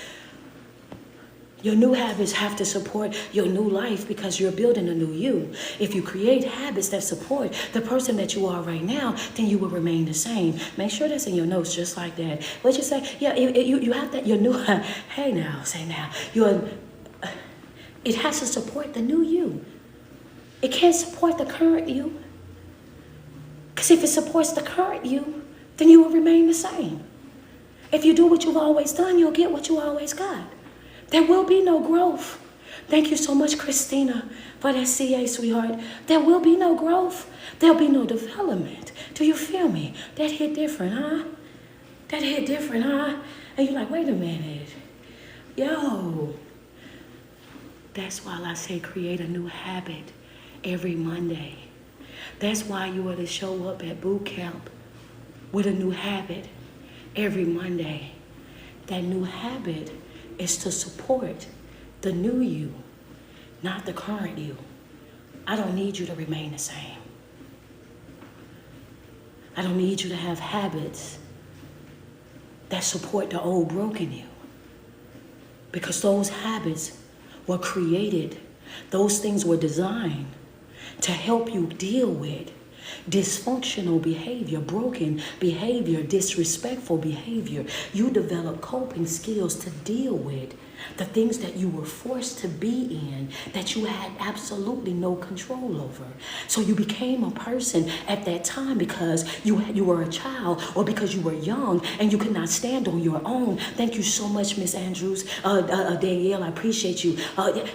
Your new habits have to support your new life because you're building a new you. If you create habits that support the person that you are right now, then you will remain the same. Make sure that's in your notes just like that. What you say? Yeah, you have that, your new, hey now, say now. It has to support the new you. It can't support the current you. Because if it supports the current you, then you will remain the same. If you do what you've always done, you'll get what you always got. There will be no growth. Thank you so much, Christina, for that CA, sweetheart. There will be no growth. There'll be no development. Do you feel me? That hit different, huh? And you're like, wait a minute. Yo. That's why I say create a new habit every Monday. That's why you are to show up at boot camp with a new habit every Monday. That new habit is to support the new you, not the current you. I don't need you to remain the same. I don't need you to have habits that support the old broken you. Because those habits were created, those things were designed to help you deal with dysfunctional behavior, broken behavior, disrespectful behavior. You develop coping skills to deal with the things that you were forced to be in that you had absolutely no control over. So you became a person at that time because you were a child or because you were young and you could not stand on your own. Thank you so much, Miss Andrews. Danielle, I appreciate you.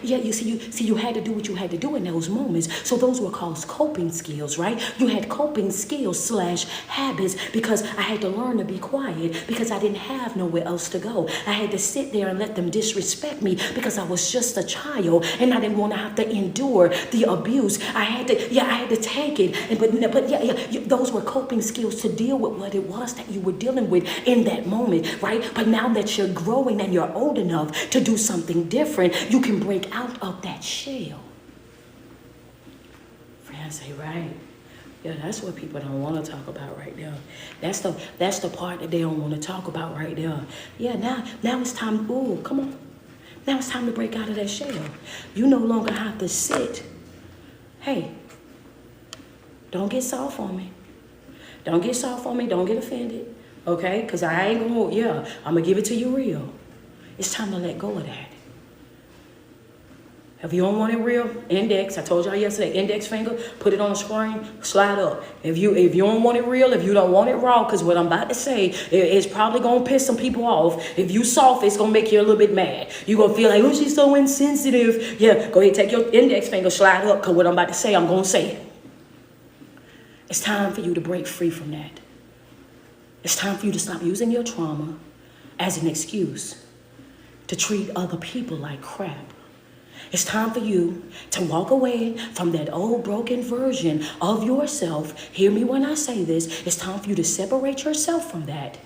You had to do what you had to do in those moments. So those were called coping skills, right? You had coping skills / habits because I had to learn to be quiet because I didn't have nowhere else to go. I had to sit there and let them disrespect me because I was just a child and I didn't want to have to endure the abuse. I had to take it. Those were coping skills to deal with what it was that you were dealing with in that moment, right? But now that you're growing and you're old enough to do something different, you can break out of that shell. Friends say, right? Yeah, that's what people don't want to talk about right now. That's the part that they don't want to talk about right there. Yeah, now it's time. Ooh, come on. Now it's time to break out of that shell. You no longer have to sit. Hey, don't get soft on me. Don't get soft on me. Don't get offended. Okay? Because I ain't going to, I'm going to give it to you real. It's time to let go of that. If you don't want it real, index. I told y'all yesterday, index finger, put it on the screen, slide up. If you don't want it real, if you don't want it raw, because what I'm about to say is probably going to piss some people off. If you soft, it's going to make you a little bit mad. You're going to feel like, oh, she's so insensitive. Yeah, go ahead, take your index finger, slide up, because what I'm about to say, I'm going to say it. It's time for you to break free from that. It's time for you to stop using your trauma as an excuse to treat other people like crap. It's time for you to walk away from that old broken version of yourself. Hear me when I say this. It's time for you to separate yourself from that.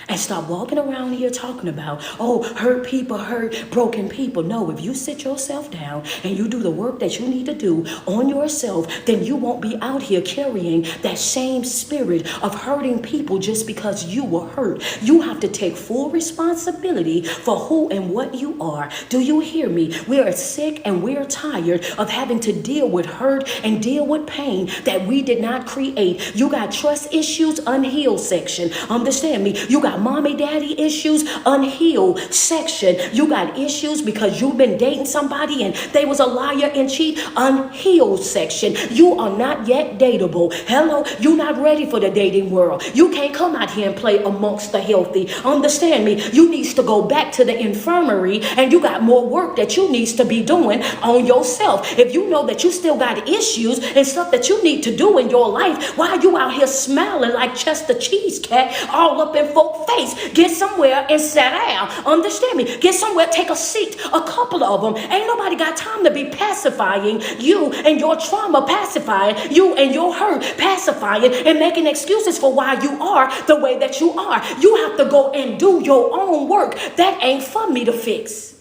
And stop walking around here talking about, oh, hurt people, hurt broken people. No, if you sit yourself down and you do the work that you need to do on yourself, then you won't be out here carrying that same spirit of hurting people just because you were hurt. You have to take full responsibility for who and what you are. Do you hear me? We are sick and we're tired of having to deal with hurt and deal with pain that we did not create. You got trust issues, unhealed section. Understand me? You got mommy daddy issues, unhealed section. You got issues because you've been dating somebody and they was a liar and cheat, unhealed section. You are not yet dateable. Hello, you're not ready for the dating world. You can't come out here and play amongst the healthy. Understand me? You needs to go back to the infirmary and you got more work that you needs to be doing on yourself. If you know that you still got issues and stuff that you need to do in your life, why are you out here smiling like Chester Cheesecat all up in folks' face? Get somewhere and sit down. Understand me? Get somewhere, take a seat, a couple of them. Ain't nobody got time to be pacifying you and your trauma, pacifying you and your hurt, pacifying and making excuses for why you are the way that you are. You have to go and do your own work. That ain't for me to fix.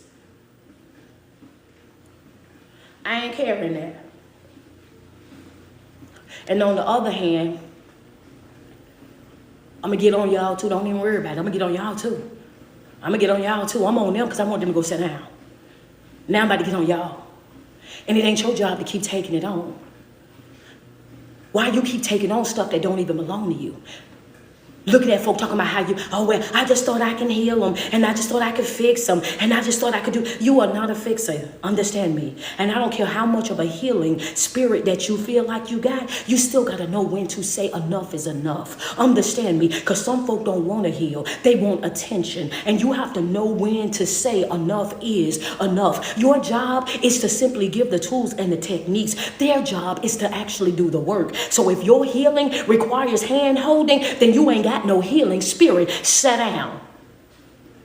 I ain't carrying that. And on the other hand, I'm going to get on y'all too. Don't even worry about it. I'm going to get on y'all too. I'm on them because I want them to go sit down. Now I'm about to get on y'all. And it ain't your job to keep taking it on. Why you keep taking on stuff that don't even belong to you? Look at that folk talking about how you, oh, well, I just thought I can heal them. And I just thought I could fix them. And I just thought I could do. You are not a fixer. Understand me. And I don't care how much of a healing spirit that you feel like you got. You still got to know when to say enough is enough. Understand me. Because some folk don't want to heal. They want attention. And you have to know when to say enough is enough. Your job is to simply give the tools and the techniques. Their job is to actually do the work. So if your healing requires hand holding, then you ain't got no healing spirit. Sit down.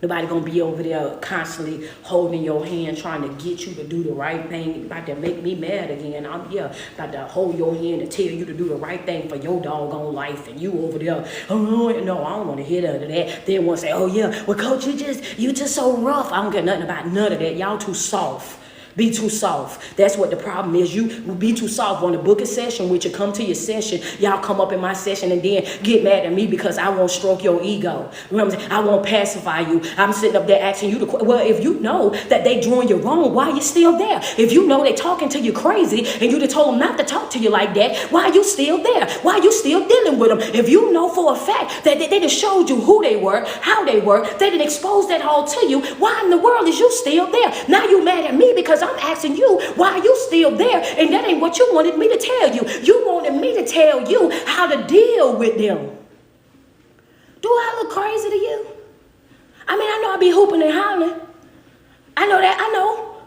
Nobody gonna be over there constantly holding your hand, trying to get you to do the right thing. About to make me mad again. I'm here about to hold your hand and tell you to do the right thing for your doggone life, and you over there, oh no, I don't want to hear none of that. Then one say, oh yeah, well coach, you just so rough. I don't care nothing about none of that. Y'all too soft. Be too soft. That's what the problem is. You be too soft. Want to book a session with you, come to your session. Y'all come up in my session and then get mad at me because I won't stroke your ego. You know what I'm saying? I won't pacify you. I'm sitting up there asking you to, well, if you know that they doing you wrong, why are you still there? If you know they talking to you crazy and you told them not to talk to you like that, why are you still there? Why are you still dealing with them? If you know for a fact that they just showed you who they were, how they were, they didn't expose that all to you, why in the world is you still there? Now you mad at me because I'm asking you why are you still there, and that ain't what you wanted me to tell you. You wanted me to tell you how to deal with them. Do I look crazy to you? I mean, I know I be hooping and hollering. I know that, I know.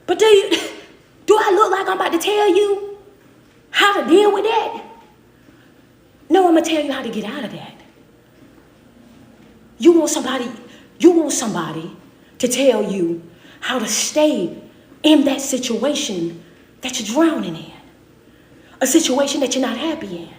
But do I look like I'm about to tell you how to deal with that? No, I'm going to tell you how to get out of that. You want somebody to tell you how to stay in that situation that you're drowning in. A situation that you're not happy in.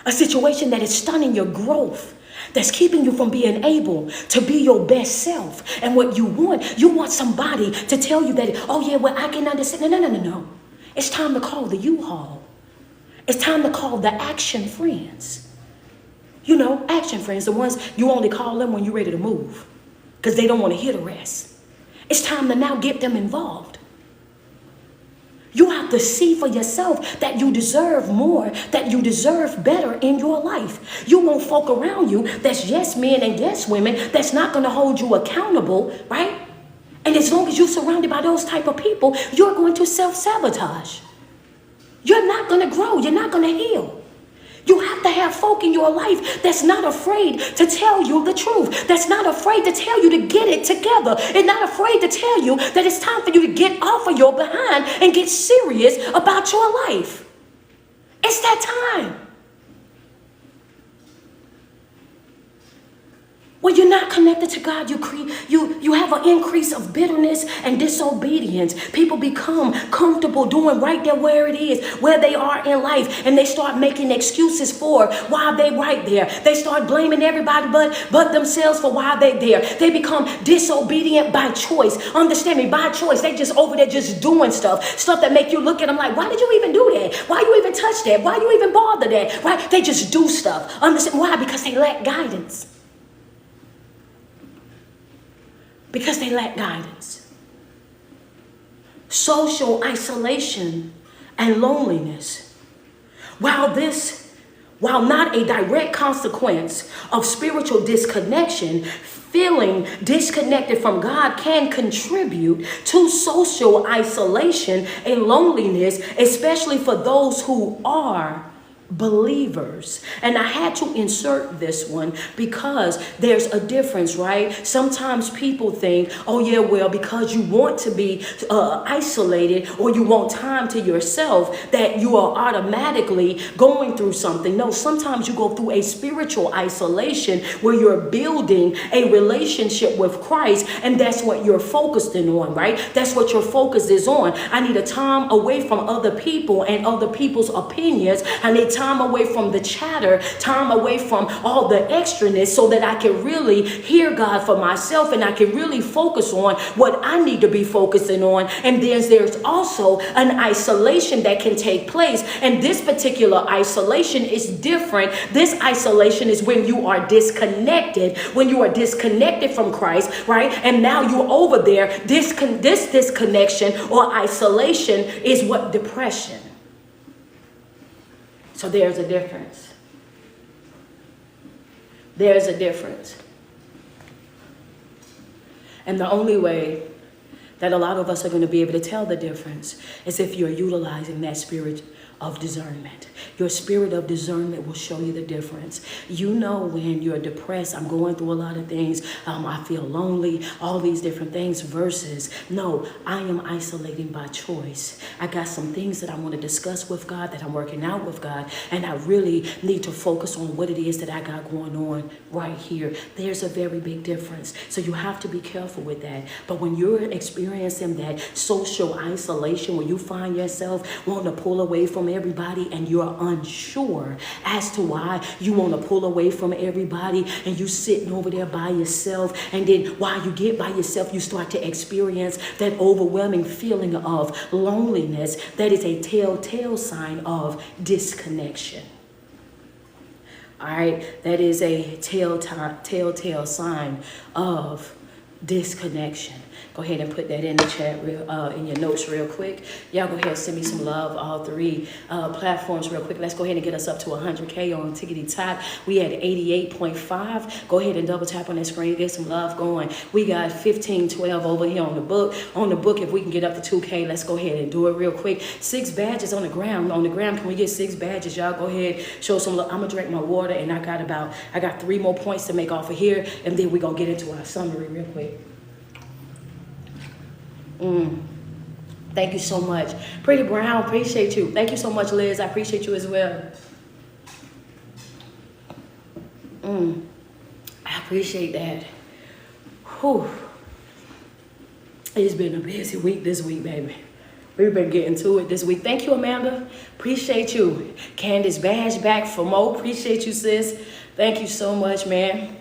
A situation that is stunning your growth. That's keeping you from being able to be your best self. And what you want somebody to tell you that, oh yeah, well, I can understand. No. It's time to call the U-Haul. It's time to call the action friends. You know, action friends, the ones you only call them when you're ready to move. Because they don't want to hear the rest. It's time to now get them involved. You have to see for yourself that you deserve more, that you deserve better in your life. You want folk around you that's yes men and yes women that's not going to hold you accountable, right? And as long as you're surrounded by those type of people, you're going to self-sabotage. You're not going to grow. You're not going to heal. You have to have folk in your life that's not afraid to tell you the truth, that's not afraid to tell you to get it together, and not afraid to tell you that it's time for you to get off of your behind and get serious about your life. It's that time. When you're not connected to God, you have an increase of bitterness and disobedience. People become comfortable doing right there where it is, where they are in life, and they start making excuses for why they right there. They start blaming everybody but themselves for why they're there. They become disobedient by choice. Understand me, by choice. They just over there just doing stuff that make you look at them like, why did you even do that? Why you even touch that? Why you even bother that? Right? They just do stuff. Understand why? Because they lack guidance. Because they lack guidance. Social isolation and loneliness. While not a direct consequence of spiritual disconnection, feeling disconnected from God can contribute to social isolation and loneliness, especially for those who are believers. And I had to insert this one because there's a difference, right? Sometimes people think, oh yeah, well, because you want to be isolated or you want time to yourself, that you are automatically going through something. No, sometimes you go through a spiritual isolation where you're building a relationship with Christ, and that's what you're focusing on, right? That's what your focus is on. I need a time away from other people and other people's opinions. I need time away from the chatter, time away from all the extraness, so that I can really hear God for myself and I can really focus on what I need to be focusing on. And then there's also an isolation that can take place. And this particular isolation is different. This isolation is when you are disconnected, when you are disconnected from Christ, right? And now you're over there. This disconnection or isolation is what depression. So there's a difference. There's a difference. And the only way that a lot of us are going to be able to tell the difference is if you're utilizing that spirit of discernment. Your spirit of discernment will show you the difference. You know when you're depressed, I'm going through a lot of things, I feel lonely, all these different things, versus, no, I am isolating by choice. I got some things that I want to discuss with God, that I'm working out with God, and I really need to focus on what it is that I got going on right here. There's a very big difference. So you have to be careful with that. But when you're experiencing that social isolation, when you find yourself wanting to pull away from from everybody and you're unsure as to why you want to pull away from everybody and you sitting over there by yourself. And then while you get by yourself, you start to experience that overwhelming feeling of loneliness. That is a telltale sign of disconnection. All right, that is a telltale sign of disconnection. Go ahead and put that in the chat, in your notes real quick. Y'all go ahead and send me some love, all three platforms real quick. Let's go ahead and get us up to 100K on Tickety Top. We at 88.5. Go ahead and double tap on that screen, get some love going. We got 1512 over here on the book. On the book, if we can get up to 2K, let's go ahead and do it real quick. 6 badges on the ground. On the ground, can we get 6 badges? Y'all go ahead, show some love. I'm gonna drink my water, and I got 3 more points to make off of here, and then we're gonna get into our summary real quick. Thank you so much. Pretty Brown, appreciate you. Thank you so much, Liz. I appreciate you as well. I appreciate that. Whew. It's been a busy week this week, baby. We've been getting to it this week. Thank you, Amanda. Appreciate you. Candace Bash back for more. Appreciate you, sis. Thank you so much, man.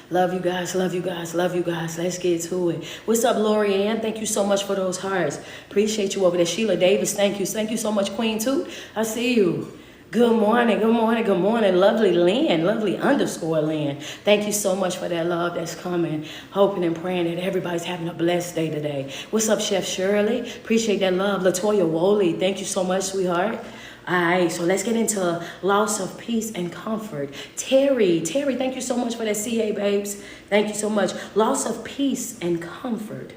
Love you guys, love you guys, love you guys. Let's get to it. What's up, Lori Ann? Thank you so much for those hearts. Appreciate you over there. Sheila Davis, thank you. Thank you so much, Queen Toot. I see you. Good morning, good morning, good morning. Lovely Lynn, lovely _ Lynn. Thank you so much for that love that's coming. Hoping and praying that everybody's having a blessed day today. What's up, Chef Shirley? Appreciate that love. Latoya Woley, thank you so much, sweetheart. All right, so let's get into loss of peace and comfort. Terry, thank you so much for that CA, babes. Thank you so much. Loss of peace and comfort.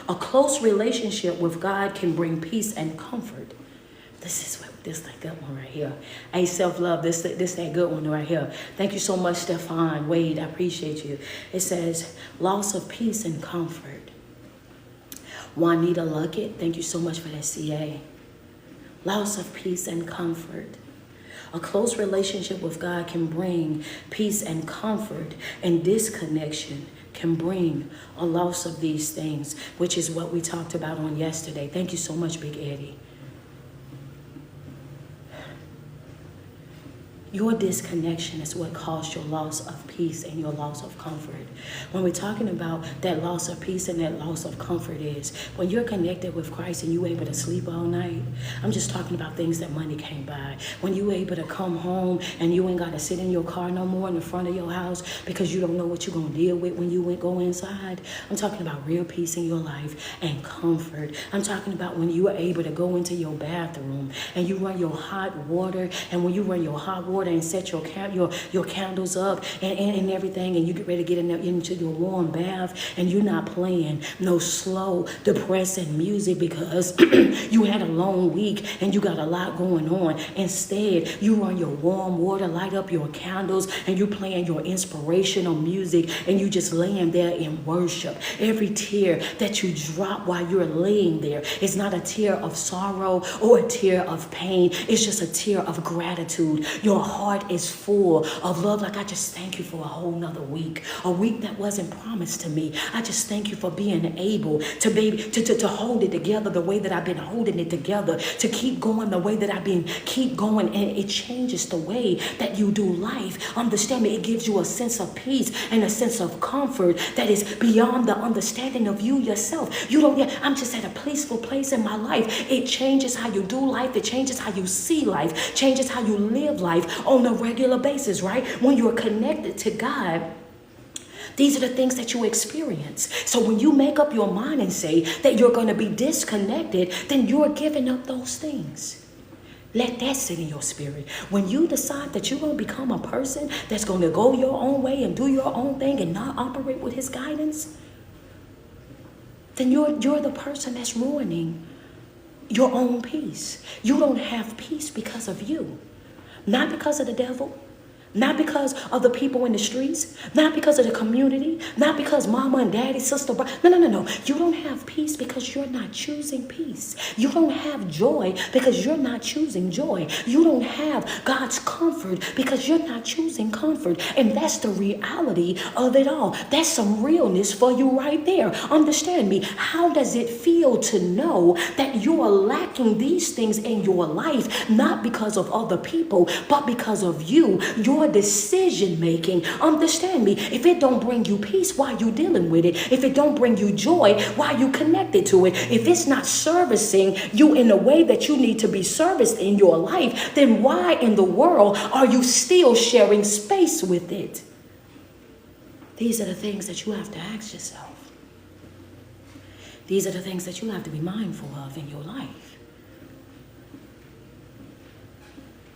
A close relationship with God can bring peace and comfort. This that good one right here. Hey, self-love, this that good one right here. Thank you so much, Stefan Wade. I appreciate you. It says, loss of peace and comfort. Juanita Luckett, thank you so much for that CA. Loss of peace and comfort. A close relationship with God can bring peace and comfort, and disconnection can bring a loss of these things, which is what we talked about on yesterday. Thank you so much, Big Eddie. Your disconnection is what caused your loss of peace and your loss of comfort. When we're talking about that loss of peace and that loss of comfort is when you're connected with Christ and you're able to sleep all night. I'm just talking about things that money can't buy. When you're able to come home and you ain't got to sit in your car no more in the front of your house because you don't know what you're going to deal with when you go inside. I'm talking about real peace in your life and comfort. I'm talking about when you are able to go into your bathroom and you run your hot water, and when you run your hot water and set your candles up and everything, and you get ready to get into your warm bath, and you're not playing no slow, depressing music because you had a long week and you got a lot going on. Instead, you run your warm water, light up your candles, and you playing your inspirational music, and you just laying there in worship. Every tear that you drop while you're laying there is not a tear of sorrow or a tear of pain. It's just a tear of gratitude. Your heart is full of love. Like, I just thank you for a whole nother week, a week that wasn't promised to me. I just thank you for being able to hold it together the way that I've been holding it together, to keep going the way that I've been keep going. And it changes the way that you do life. Understand me, it gives you a sense of peace and a sense of comfort that is beyond the understanding of you yourself. You don't get, I'm just at a peaceful place in my life. It changes how you do life. It changes how you see life, changes how you live life on a regular basis, right? When you're connected to God, these are the things that you experience. So when you make up your mind and say that you're going to be disconnected, then you're giving up those things. Let that sit in your spirit. When you decide that you're going to become a person that's going to go your own way and do your own thing and not operate with his guidance, then you're the person that's ruining your own peace. You don't have peace because of you. Not because of the devil, Not because of the people in the streets, not because of the community, not because mama and daddy, sister, brother. No. You don't have peace because you're not choosing peace. You don't have joy because you're not choosing joy. You don't have God's comfort because you're not choosing comfort. And that's the reality of it all. That's some realness for you right there. Understand me. How does it feel to know that you are lacking these things in your life, not because of other people, but because of you, your decision making? Understand me. If it don't bring you peace, why are you dealing with it? If it don't bring you joy, why are you connected to it? If it's not servicing you in the way that you need to be serviced in your life, then why in the world are you still sharing space with it? These are the things that you have to ask yourself. These are the things that you have to be mindful of in your life.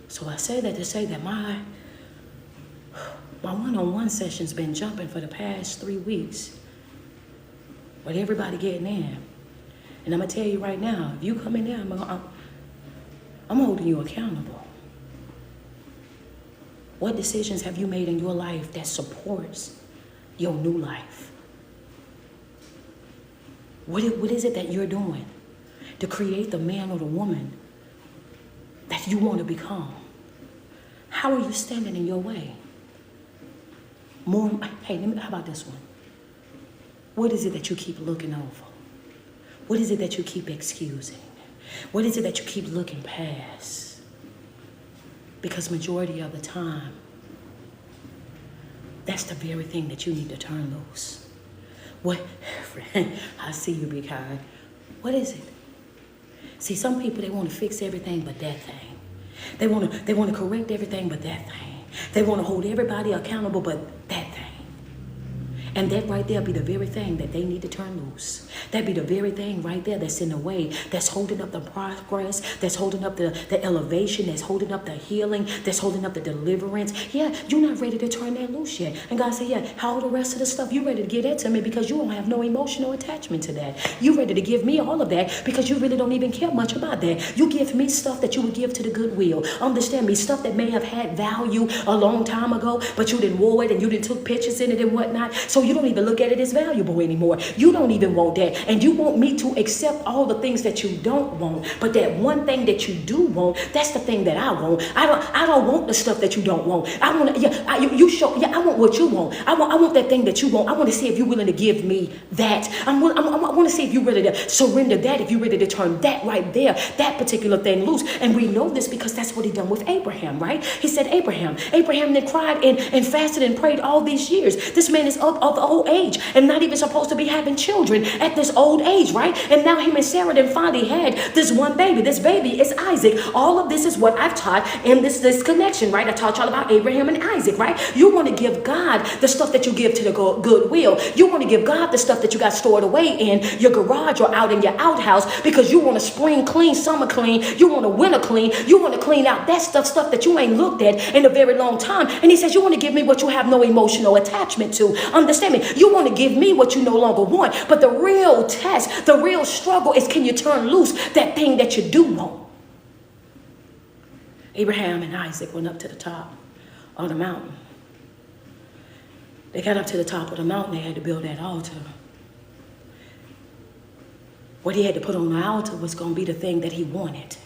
So I say that to say that my one-on-one session's been jumping for the past 3 weeks with everybody getting in. And I'm going to tell you right now, if you come in there, I'm holding you accountable. What decisions have you made in your life that supports your new life? What is it that you're doing to create the man or the woman that you want to become? How are you standing in your way? How about this one? What is it that you keep looking over? What is it that you keep excusing? What is it that you keep looking past? Because majority of the time, that's the very thing that you need to turn loose. What, friend, I see you, be kind. What is it? See, some people, they want to fix everything but that thing. They want to correct everything but that thing. They want to hold everybody accountable but that thing. And that right there be the very thing that they need to turn loose. That be the very thing right there that's in the way, that's holding up the progress, that's holding up the elevation, that's holding up the healing, that's holding up the deliverance. Yeah, you're not ready to turn that loose yet. And God said, yeah, how the rest of the stuff, you ready to give that to me because you don't have no emotional attachment to that. You ready to give me all of that because you really don't even care much about that. You give me stuff that you would give to the goodwill. Understand me, stuff that may have had value a long time ago, but you didn't wore it and you didn't took pictures in it and whatnot. So you don't even look at it as valuable anymore. You don't even want that. And you want me to accept all the things that you don't want. But that one thing that you do want, that's the thing that I want. I don't want the stuff that you don't want. I want I want what you want. I want that thing that you want. I want to see if you're willing to give me that. I want to see if you're ready to surrender that, if you're ready to turn that right there, that particular thing loose. And we know this because that's what he done with Abraham, right? He said, Abraham that cried and fasted and prayed all these years. This man is of the old age and not even supposed to be having children at this old age, right? And now him and Sarah then finally had this one baby. This baby is Isaac. All of this is what I've taught in this connection, right? I taught y'all about Abraham and Isaac, right? You want to give God the stuff that you give to the goodwill. You want to give God the stuff that you got stored away in your garage or out in your outhouse because you want to spring clean, summer clean. You want to winter clean. You want to clean out that stuff that you ain't looked at in a very long time. And he says, you want to give me what you have no emotional attachment to. Understand me? You want to give me what you no longer want. But the real test, the real struggle is, can you turn loose that thing that you do want? Abraham and Isaac went up to the top of the mountain. They got up to the top of the mountain. They had to build that altar. What he had to put on the altar was going to be the thing that he wanted.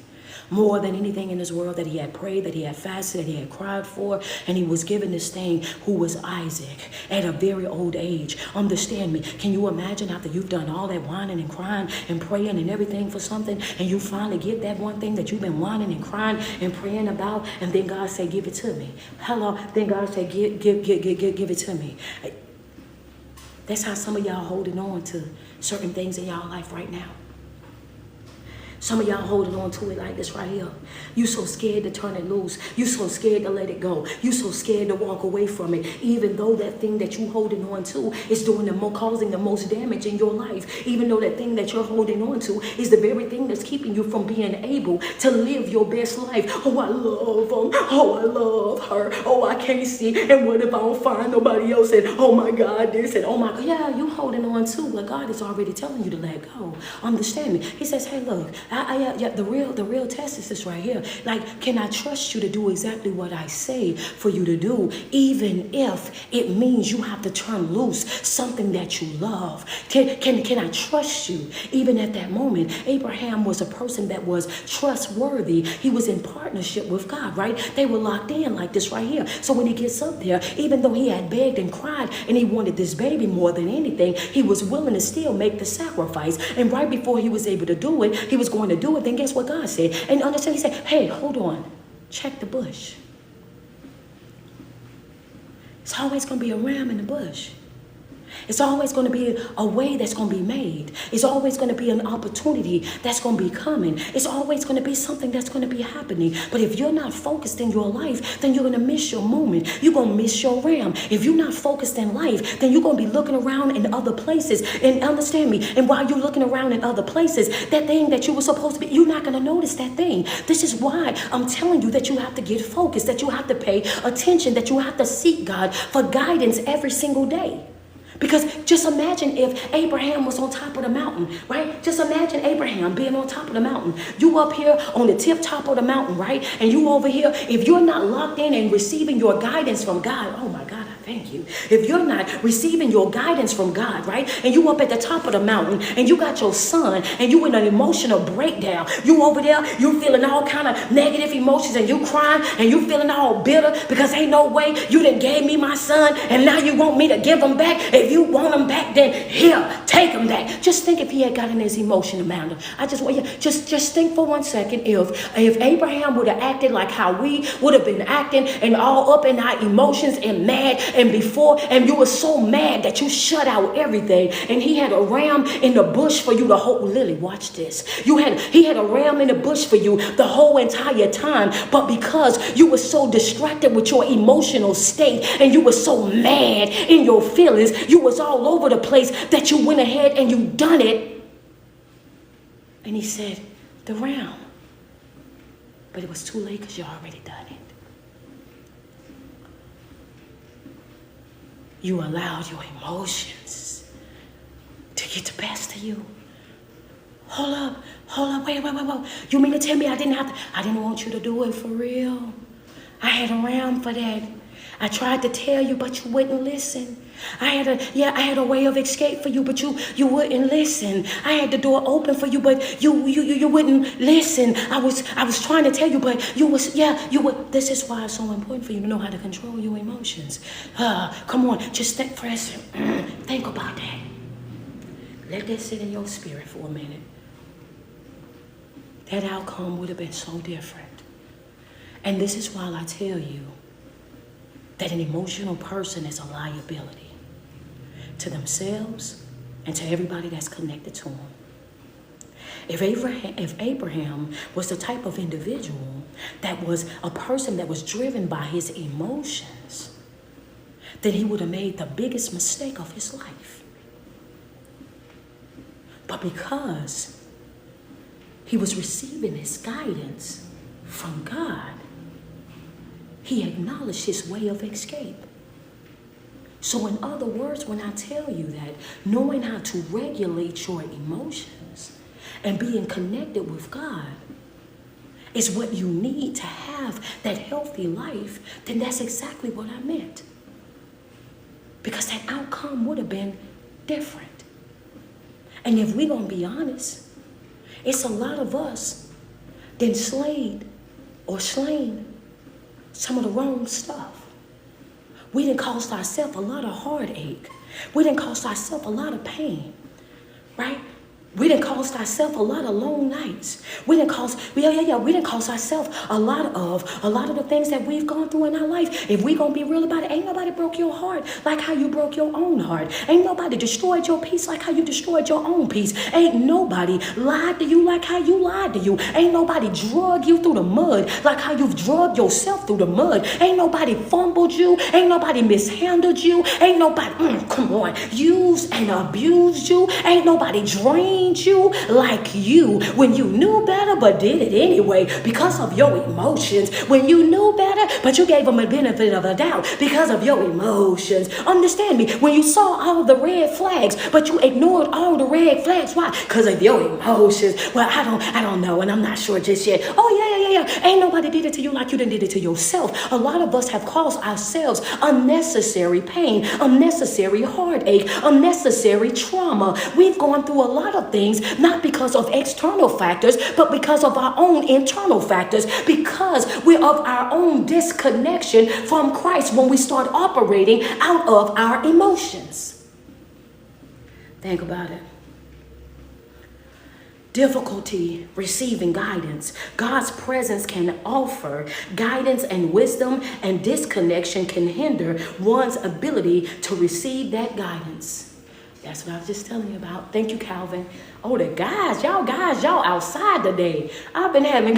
More than anything in this world, that he had prayed, that he had fasted, that he had cried for. And he was given this thing who was Isaac at a very old age. Understand me. Can you imagine after you've done all that whining and crying and praying and everything for something, and you finally get that one thing that you've been whining and crying and praying about, and then God say, give it to me. Hello. Then God say, give it to me. That's how some of y'all holding on to certain things in y'all life right now. Some of y'all holding on to it like this right here. You so scared to turn it loose. You so scared to let it go. You so scared to walk away from it. Even though that thing that you holding on to is causing the most damage in your life. Even though that thing that you're holding on to is the very thing that's keeping you from being able to live your best life. Oh, I love him. Oh, I love her. Oh, I can't see. And what if I don't find nobody else? And oh my God, this and oh my God. Yeah, you holding on to what God is already telling you to let go. Understand me. He says, hey, look. Yeah, the real test is this right here. Like, can I trust you to do exactly what I say for you to do, even if it means you have to turn loose something that you love? Can I trust you even at that moment? Abraham was a person that was trustworthy. He was in partnership with God, right? They were locked in like this right here. So when he gets up there, even though he had begged and cried and he wanted this baby more than anything, he was willing to still make the sacrifice. And right before he was able to do it, he was going to do it. Then guess what God said? And understand, he said, hey, hold on. Check the bush. It's always going to be a ram in the bush. It's always going to be a way that's going to be made. It's always going to be an opportunity that's going to be coming. It's always going to be something that's going to be happening. But if you're not focused in your life, then you're going to miss your moment. You're going to miss your ram. If you're not focused in life, then you're going to be looking around in other places. And understand me, and while you're looking around in other places, that thing that you were supposed to be, you're not going to notice that thing. This is why I'm telling you that you have to get focused, that you have to pay attention, that you have to seek God for guidance every single day. Because just imagine if Abraham was on top of the mountain, right? Just imagine Abraham being on top of the mountain. You up here on the tip top of the mountain, right? And you over here, if you're not locked in and receiving your guidance from God, oh my God, I thank you. If you're not receiving your guidance from God, right? And you up at the top of the mountain and you got your son and you in an emotional breakdown. You over there, you feeling all kind of negative emotions and you crying and you feeling all bitter because ain't no way you done gave me my son and now you want me to give him back. If you want him back, then here, take him back. Just think if he had gotten his emotion around him. I just want you, just think for 1 second if Abraham would have acted like how we would have been acting and all up in our emotions and mad and before, and you were so mad that you shut out everything and he had a ram in the bush for you to hold. Lily, watch this. He had a ram in the bush for you the whole entire time, but because you were so distracted with your emotional state and you were so mad in your feelings, you was all over the place that you went ahead and you done it. And he said, the ram. But it was too late because you already done it. You allowed your emotions to get the best of you. Hold up, wait. You mean to tell me I didn't want you to do it for real? I had a ram for that. I tried to tell you, but you wouldn't listen. I had a way of escape for you, but you wouldn't listen. I had the door open for you, but you wouldn't listen. I was trying to tell you, but you would. This is why it's so important for you to know how to control your emotions. Come on, just think for a second. Think about that. Let that sit in your spirit for a minute. That outcome would have been so different. And this is why I tell you that an emotional person is a liability to themselves and to everybody that's connected to them. If Abraham was the type of individual that was a person that was driven by his emotions, then he would have made the biggest mistake of his life. But because he was receiving his guidance from God, he acknowledged his way of escape. So in other words, when I tell you that knowing how to regulate your emotions and being connected with God is what you need to have that healthy life, then that's exactly what I meant. Because that outcome would have been different. And if we're going to be honest, it's a lot of us that slayed or slain some of the wrong stuff. We didn't cost ourselves a lot of heartache. We didn't cost ourselves a lot of pain, right? We didn't cost ourselves a lot of long nights. We didn't cost ourselves a lot of the things that we've gone through in our life. If we gonna be real about it, ain't nobody broke your heart like how you broke your own heart. Ain't nobody destroyed your peace like how you destroyed your own peace. Ain't nobody lied to you like how you lied to you. Ain't nobody drug you through the mud like how you've drugged yourself through the mud. Ain't nobody fumbled you. Ain't nobody mishandled you. Ain't nobody, used and abused you. Ain't nobody drained cleaned you like you when you knew better but did it anyway because of your emotions. When you knew better but you gave them a benefit of a doubt because of your emotions. Understand me? When you saw all the red flags but you ignored all the red flags. Why? Because of your emotions. Well, I don't know, and I'm not sure just yet. Oh yeah. Ain't nobody did it to you like you done did it to yourself. A lot of us have caused ourselves unnecessary pain, unnecessary heartache, unnecessary trauma. We've gone through a lot of things, not because of external factors, but because of our own internal factors, because we're of our own disconnection from Christ when we start operating out of our emotions. Think about it. Difficulty receiving guidance. God's presence can offer guidance and wisdom, and disconnection can hinder one's ability to receive that guidance. That's what I was just telling you about. Thank you, Calvin. Oh, the guys, y'all outside today. I've been having,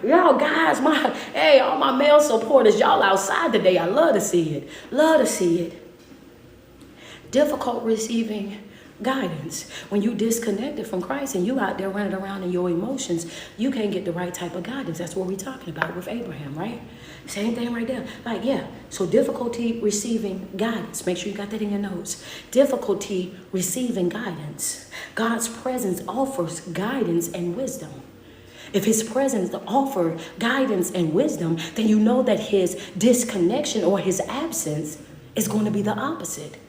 y'all guys, all my male supporters, y'all outside today. I love to see it. Love to see it. Difficult receiving guidance. When you disconnected from Christ and you out there running around in your emotions, you can't get the right type of guidance. That's what we're talking about with Abraham, right? Same thing right there. So difficulty receiving guidance. Make sure you got that in your notes. Difficulty receiving guidance. God's presence offers guidance and wisdom. If his presence offers guidance and wisdom, then you know that his disconnection or his absence is going to be the opposite.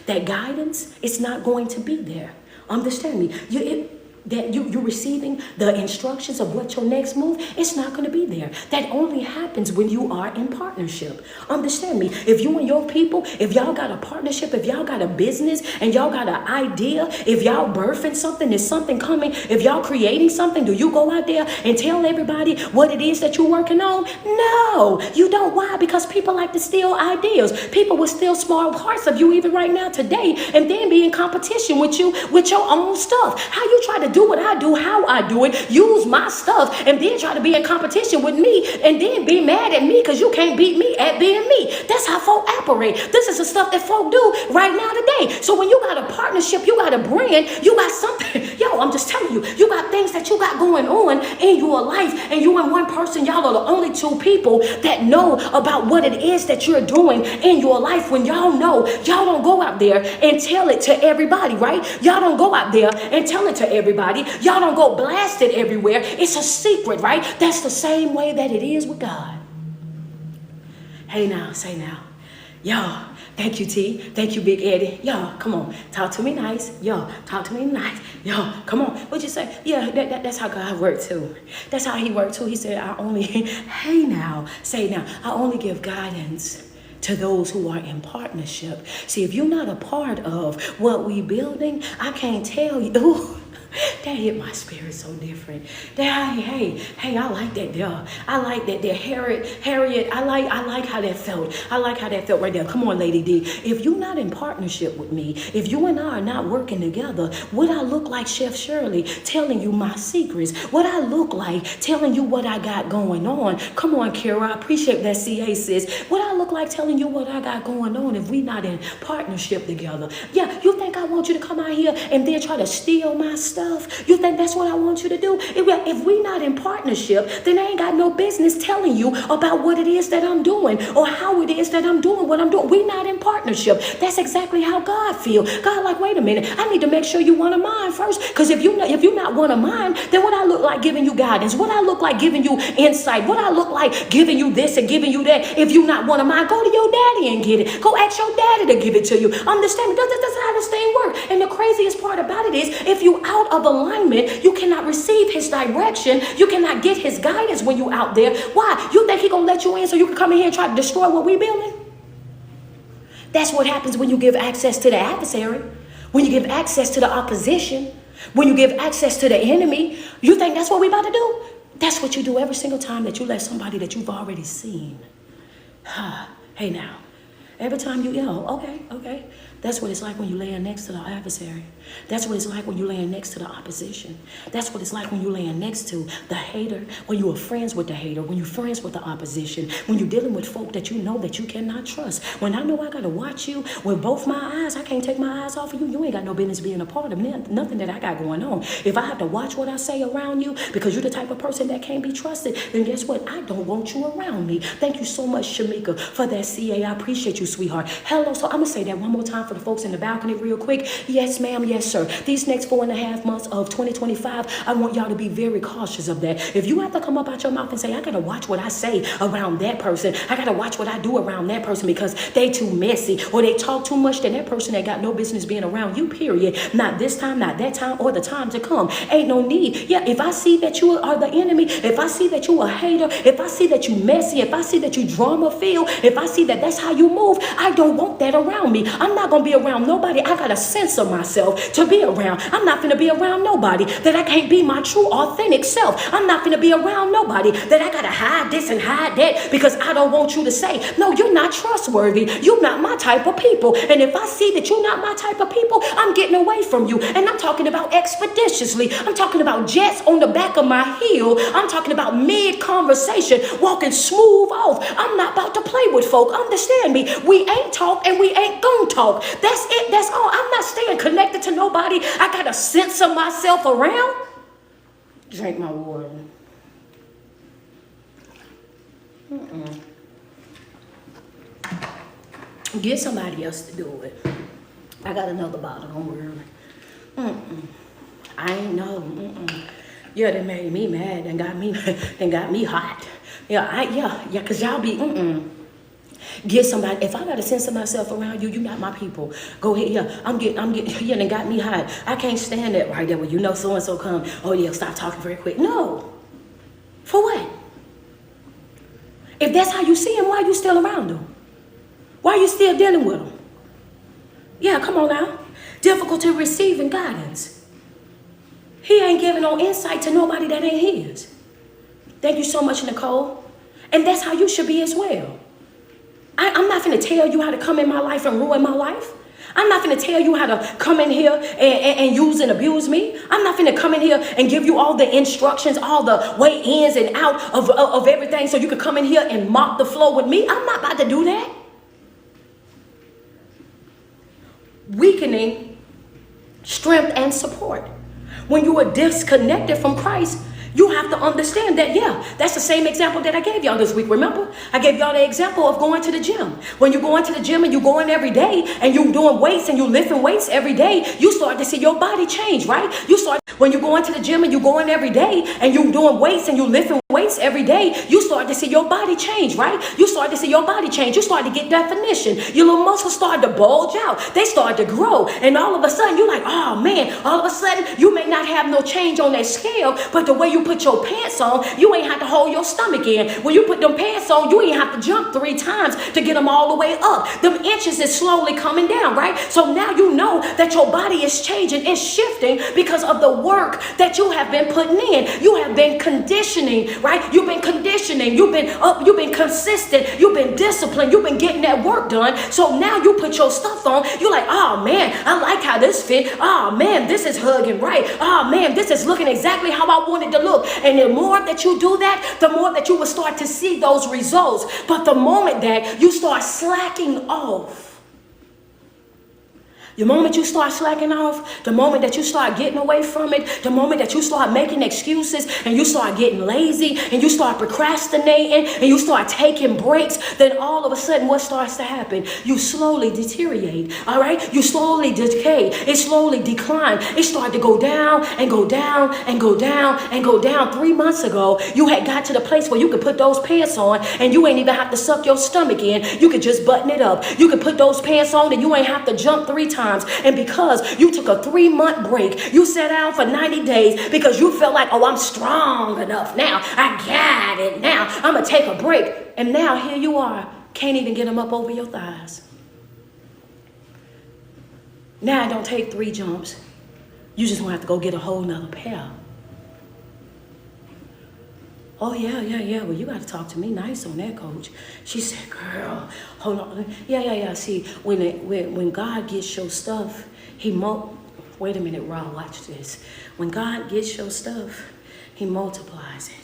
That guidance is not going to be there. Understand me? You're receiving the instructions of what your next move, it's not going to be there. That only happens when you are in partnership. Understand me? If you and your people, if y'all got a partnership, if y'all got a business and y'all got an idea, if y'all birthing something, there's something coming, if y'all creating something, do you go out there and tell everybody what it is that you're working on? No, you don't. Why? Because people like to steal ideas. People will steal small parts of you even right now today and then be in competition with you with your own stuff. How you try to do what I do, how I do it, use my stuff, and then try to be in competition with me and then be mad at me because you can't beat me at being me. That's how folk operate. This is the stuff that folk do right now today. So when you got a partnership, you got a brand, you got something. I'm just telling you, you got things that you got going on in your life, and you and one person, y'all are the only two people that know about what it is that you're doing in your life. When y'all know, y'all don't go out there and tell it to everybody, right? Y'all don't go out there and tell it to everybody. Y'all don't go blast it everywhere. It's a secret, right? That's the same way that it is with God. Hey now, say now. Y'all, thank you, T. Thank you, Big Eddie. Y'all, come on. Talk to me nice. Y'all, talk to me nice. Y'all, come on. What'd you say? Yeah, that's how God worked too. That's how he worked too. He said, hey now, say now, I only give guidance to those who are in partnership. See, if you're not a part of what we building, I can't tell you. Ooh, that hit my spirit so different. Hey, I like that there. I like that there. Harriet, I like how that felt. I like how that felt right there. Come on, Lady D. If you're not in partnership with me, if you and I are not working together, would I look like Chef Shirley telling you my secrets? Would I look like telling you what I got going on? Come on, Kira, I appreciate that CA sis. Would I look like telling you what I got going on if we not in partnership together? Yeah, you think I want you to come out here and then try to steal my stuff? You think that's what I want you to do? If we not in partnership, then I ain't got no business telling you about what it is that I'm doing or how it is that I'm doing what I'm doing. We not in partnership. That's exactly how God feel. God like, wait a minute, I need to make sure you one of mine first. Because if you're not one of mine, then what I look like giving you guidance? What I look like giving you insight? What I look like giving you this and giving you that? If you're not one of mine, go to your daddy and get it. Go ask your daddy to give it to you. Understand? That's how this thing works. And the craziest part about it is, if you out of alignment, you cannot receive his direction. You cannot get his guidance when you out there. Why? You think he gonna let you in so you can come in here and try to destroy what we building? That's what happens when you give access to the adversary, when you give access to the opposition, when you give access to the enemy. You think that's what we about to do? That's what you do every single time that you let somebody that you've already seen. Hey now, every time you, okay. That's what it's like when you laying next to the adversary. That's what it's like when you laying next to the opposition. That's what it's like when you laying next to the hater, when you are friends with the hater, when you're friends with the opposition, when you're dealing with folk that you know that you cannot trust. When I know I got to watch you with both my eyes, I can't take my eyes off of you. You ain't got no business being a part of nothing that I got going on. If I have to watch what I say around you because you're the type of person that can't be trusted, then guess what? I don't want you around me. Thank you so much, Shamika, for that CA. I appreciate you, sweetheart. Hello. So I'm going to say that one more time for the folks in the balcony real quick. Yes, ma'am. Yes, sir. These next 4.5 months of 2025, I want y'all to be very cautious of that. If you have to come up out your mouth and say, I got to watch what I say around that person. I got to watch what I do around that person because they too messy or they talk too much, then that person that got no business being around you, period. Not this time, not that time, or the time to come. Ain't no need. Yeah, if I see that you are the enemy, if I see that you a hater, if I see that you messy, if I see that you drama filled, if I see that that's how you move, I don't want that around me. I'm not going to be around nobody. I got to censor myself to be around. I'm not going to be around nobody that I can't be my true, authentic self. I'm not going to be around nobody that I got to hide this and hide that because I don't want you to say, no, you're not trustworthy. You're not my type of people. And if I see that you're not my type of people, I'm getting away from you. And I'm talking about expeditiously. I'm talking about jets on the back of my heel. I'm talking about mid-conversation, walking smooth off. I'm not about to play with folk. Understand me. We ain't talk and we ain't gonna talk. That's it. That's all. I'm not staying connected to nobody. I gotta censor myself around. Drink my water. Get somebody else to do it. I got another bottle. Don't worry. I ain't know. Yeah, they made me mad and got me hot. Yeah, cause y'all be Get somebody. If I gotta censor myself around you, you're not my people. Go ahead. Yeah, I'm getting. Yeah, and got me hot. I can't stand that right there. When you know so and so come. Oh yeah, stop talking very quick. No. For what? If that's how you see him, why are you still around him? Why are you still dealing with him? Yeah, come on now. Difficulty receiving guidance. He ain't giving no insight to nobody that ain't his. Thank you so much, Nicole. And that's how you should be as well. I'm not going to tell you how to come in my life and ruin my life. I'm not going to tell you how to come in here and use and abuse me. I'm not going to come in here and give you all the instructions, all the way ins and out of everything so you can come in here and mop the floor with me. I'm not about to do that. Weakening strength and support. When you are disconnected from Christ, you have to understand that, yeah, that's the same example that I gave y'all this week. Remember? I gave y'all the example of going to the gym. When you go into the gym and you going every day and you doing weights and you lifting weights every day, you start to see your body change, right? When you go into the gym and you going every day and you doing weights and you lifting weights every day, you start to see your body change, right? You start to see your body change. You start to get definition. Your little muscles start to bulge out. They start to grow. And all of a sudden, you're like, oh man, all of a sudden, you may not have no change on that scale, but the way you put your pants on, you ain't have to hold your stomach in. When you put them pants on, you ain't have to jump 3 times to get them all the way up. Them inches is slowly coming down, right? So now you know that your body is changing, it's shifting because of the work that you have been putting in. You have been conditioning, right? You've been conditioning. You've been up. You've been consistent. You've been disciplined. You've been getting that work done. So now you put your stuff on. You're like, oh man, I like how this fit. Oh man, this is hugging right. Oh man, this is looking exactly how I want it to look. And the more that you do that, the more that you will start to see those results. But the moment that you start slacking off, the moment you start slacking off, the moment that you start getting away from it, the moment that you start making excuses and you start getting lazy and you start procrastinating and you start taking breaks, then all of a sudden what starts to happen? You slowly deteriorate, all right? You slowly decay. It slowly decline. It started to go down and go down and go down and go down. 3 months ago, you had got to the place where you could put those pants on and you ain't even have to suck your stomach in. You could just button it up. You could put those pants on and you ain't have to jump 3 times. And because you took a 3-month break, you sat down for 90 days because you felt like, oh, I'm strong enough now. I got it now. I'm going to take a break. And now here you are. Can't even get them up over your thighs. Now I don't take 3 jumps. You just going to have to go get a whole nother pair. Oh, yeah. Well, you got to talk to me nice on that, coach. She said, girl, hold on. Yeah. See, when God gets your stuff, wait a minute, Rob, watch this. When God gets your stuff, he multiplies it.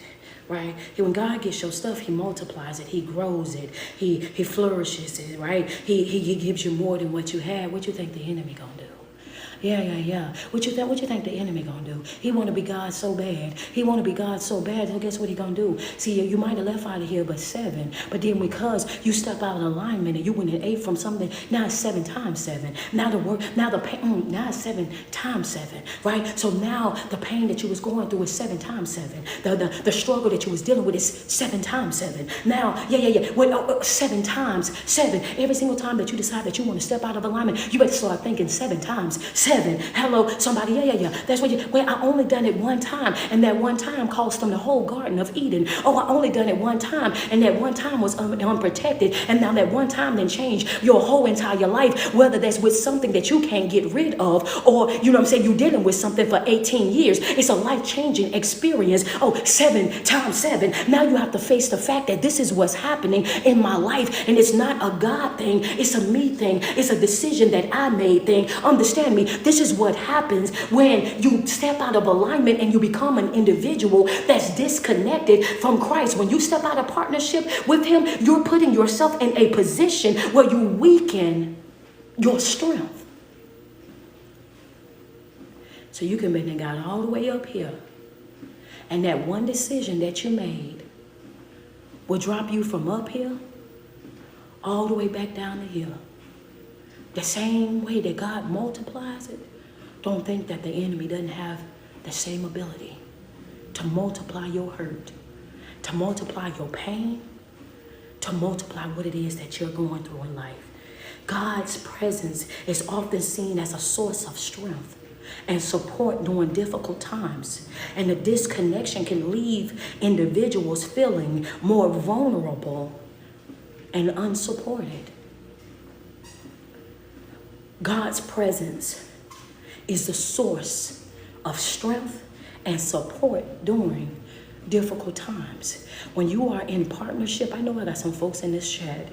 Right? When God gets your stuff, he multiplies it. He grows it. He flourishes it, right? He gives you more than what you had. What you think the enemy gonna do? Yeah. What you think the enemy gonna do? He wanna be God so bad. He wanna be God so bad. So guess what he gonna do? See, you might have left out of here but 7, but then because you step out of alignment and you went and 8 from something, now it's 7 times 7. Now the pain, now it's 7 times 7, right? So now the pain that you was going through is 7 times 7. The struggle that you was dealing with is 7 times 7. Now, well, 7 times 7. Every single time that you decide that you want to step out of alignment, you better start thinking 7 times 7. Hello, somebody, yeah. That's what I only done it one time, and that one time cost them the whole Garden of Eden. Oh, I only done it one time, and that one time was unprotected, and now that one time then changed your whole entire life, whether that's with something that you can't get rid of, or, you know what I'm saying, you're dealing with something for 18 years. It's a life-changing experience. Oh, 7 times 7. Now you have to face the fact that this is what's happening in my life, and it's not a God thing, it's a me thing, it's a decision that I made thing. Understand me. This is what happens when you step out of alignment and you become an individual that's disconnected from Christ. When you step out of partnership with him, you're putting yourself in a position where you weaken your strength. So you can bend God all the way up here. And that one decision that you made will drop you from up here all the way back down the hill. The same way that God multiplies it, don't think that the enemy doesn't have the same ability to multiply your hurt, to multiply your pain, to multiply what it is that you're going through in life. God's presence is often seen as a source of strength and support during difficult times. And the disconnection can leave individuals feeling more vulnerable and unsupported. God's presence is the source of strength and support during difficult times. When you are in partnership, I know I got some folks in this chat.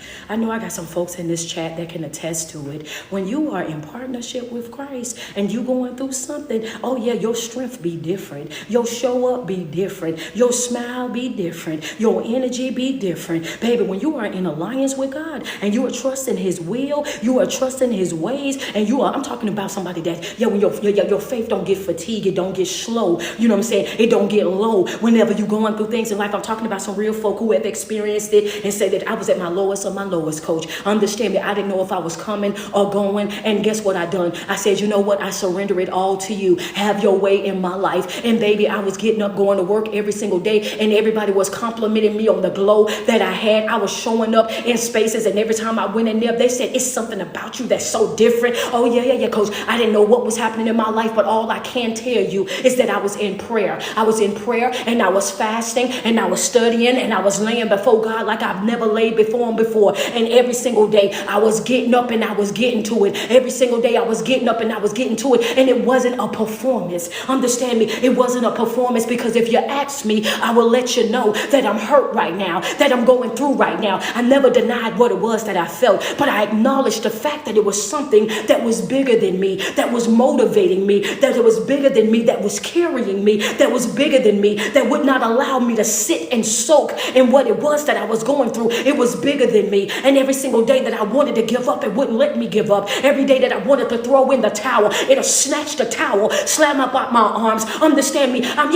That can attest to it. When you are in partnership with Christ and you going through something, oh yeah, your strength be different. Your show up be different. Your smile be different. Your energy be different. Baby, when you are in alliance with God and you are trusting his will, you are trusting his ways, and I'm talking about somebody that, when your faith don't get fatigued, it don't get slow. You know what I'm saying? It don't get low whenever you going through things in life. I'm talking about some real folk who have experienced it and say that I was at my lowest of my lowest, coach. Understand me, I didn't know if I was coming or going, and guess what I done? I said, you know what? I surrender it all to you. Have your way in my life. And baby, I was getting up, going to work every single day, and everybody was complimenting me on the glow that I had. I was showing up in spaces, and every time I went in there, they said, it's something about you that's so different. Oh yeah, coach. I didn't know what was happening in my life, but all I can tell you is that I was in prayer. I was in prayer, and I was fasting, and I was studying, and I was laying before God like I've never laid before him before. And every single day I was getting up and I was getting to it. Every single day I was getting up and I was getting to it. And it wasn't a performance. Understand me, it wasn't a performance, because if you ask me, I will let you know that I'm hurt right now, that I'm going through right now. I never denied what it was that I felt, but I acknowledged the fact that it was something that was bigger than me, that was motivating me, that it was bigger than me, that was carrying me, that was bigger than me, that would not allow me to sit and soak in what it was that I was going through. It was bigger than me. And every single day that I wanted to give up, it wouldn't let me give up. Every day that I wanted to throw in the towel, it'll snatch the towel, slam up out my arms. Understand me? I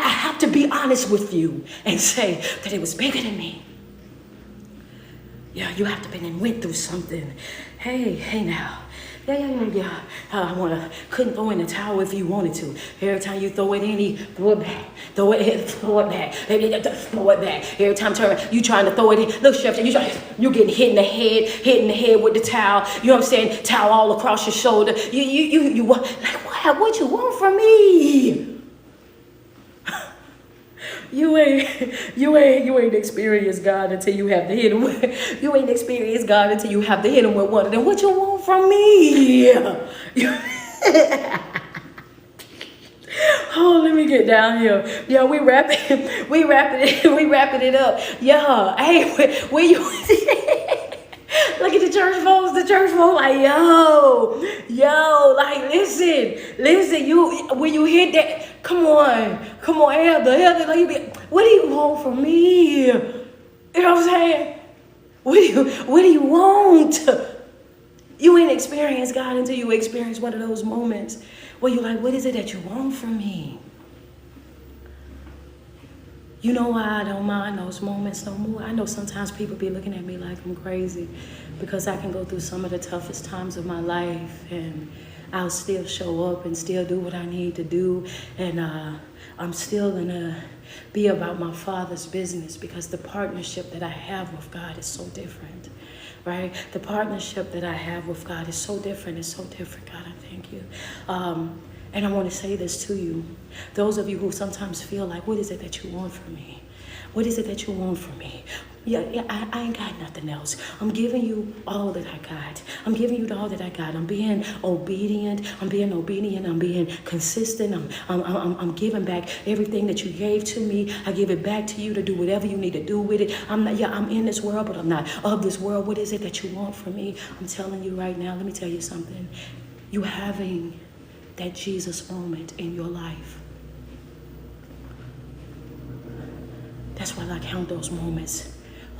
have to be honest with you and say that it was bigger than me. Yeah, you have to been and went through something. Hey now. Yeah. Couldn't throw in the towel if you wanted to. Every time you throw it in, he throw it back. Throw it back. Every time you trying to throw it in. Look, Chef, you getting hit in the head with the towel. You know what I'm saying? Towel all across your shoulder. You like, what you want from me? You ain't experienced God until you have to hit him with. You ain't experienced God until you have to hit him with one of them. What you want from me? Oh, let me get down here. Yeah, we wrapping it up. Yeah, hey, where you? Look at the church folks. The church folks like, yo, like listen. You when you hit that, come on, Heather, like you be. What do you want from me? You know what I'm saying? What do you want? You ain't experienced God until you experience one of those moments where you're like, what is it that you want from me? You know why I don't mind those moments no more? I know sometimes people be looking at me like I'm crazy because I can go through some of the toughest times of my life and I'll still show up and still do what I need to do. And I'm still gonna be about my Father's business because the partnership that I have with God is so different, right? The partnership that I have with God is so different. It's so different. God, I thank you. And I want to say this to you. Those of you who sometimes feel like, what is it that you want from me? What is it that you want from me? Yeah, I ain't got nothing else. I'm giving you all that I got. I'm giving you all that I got. I'm being obedient. I'm being consistent. I'm giving back everything that you gave to me. I give it back to you to do whatever you need to do with it. I'm in this world, but I'm not of this world. What is it that you want from me? I'm telling you right now, let me tell you something. You having that Jesus moment in your life. That's why I count those moments.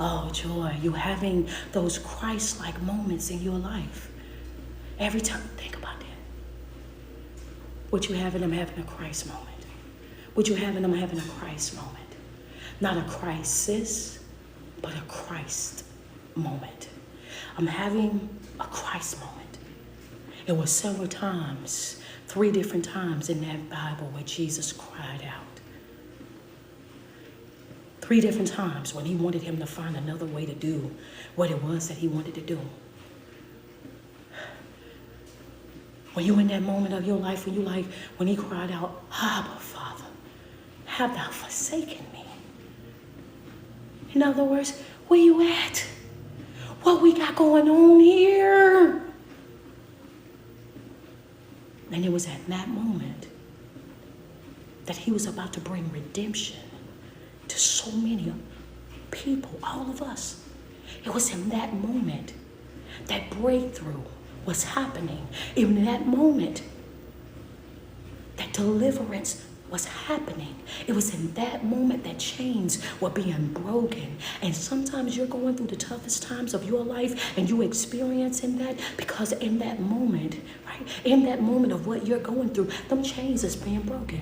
Oh, joy. You having those Christ-like moments in your life. Every time, think about that. What you having, I'm having a Christ moment. What you having, I'm having a Christ moment. Not a crisis, but a Christ moment. I'm having a Christ moment. It was several times, 3 different times in that Bible where Jesus cried out. 3 different times when he wanted him to find another way to do what it was that he wanted to do. When you in that moment of your life when he cried out, Abba, Father, have thou forsaken me? In other words, where you at? What we got going on here? And it was at that moment that he was about to bring redemption to so many people, all of us. It was in that moment that breakthrough was happening. In that moment that deliverance was happening. It was in that moment that chains were being broken. And sometimes you're going through the toughest times of your life and you experiencing that because in that moment, right? In that moment of what you're going through, them chains is being broken.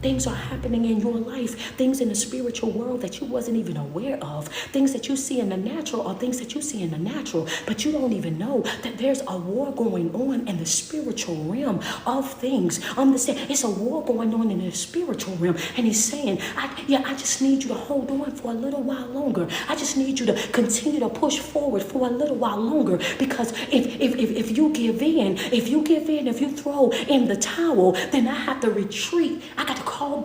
Things are happening in your life, things in the spiritual world that you wasn't even aware of, things that you see in the natural or things that you see in the natural, but you don't even know that there's a war going on in the spiritual realm of things. Understand, it's a war going on in the spiritual realm. And he's saying, I just need you to hold on for a little while longer. I just need you to continue to push forward for a little while longer, because if you give in, if you throw in the towel, then I have to retreat. I got to call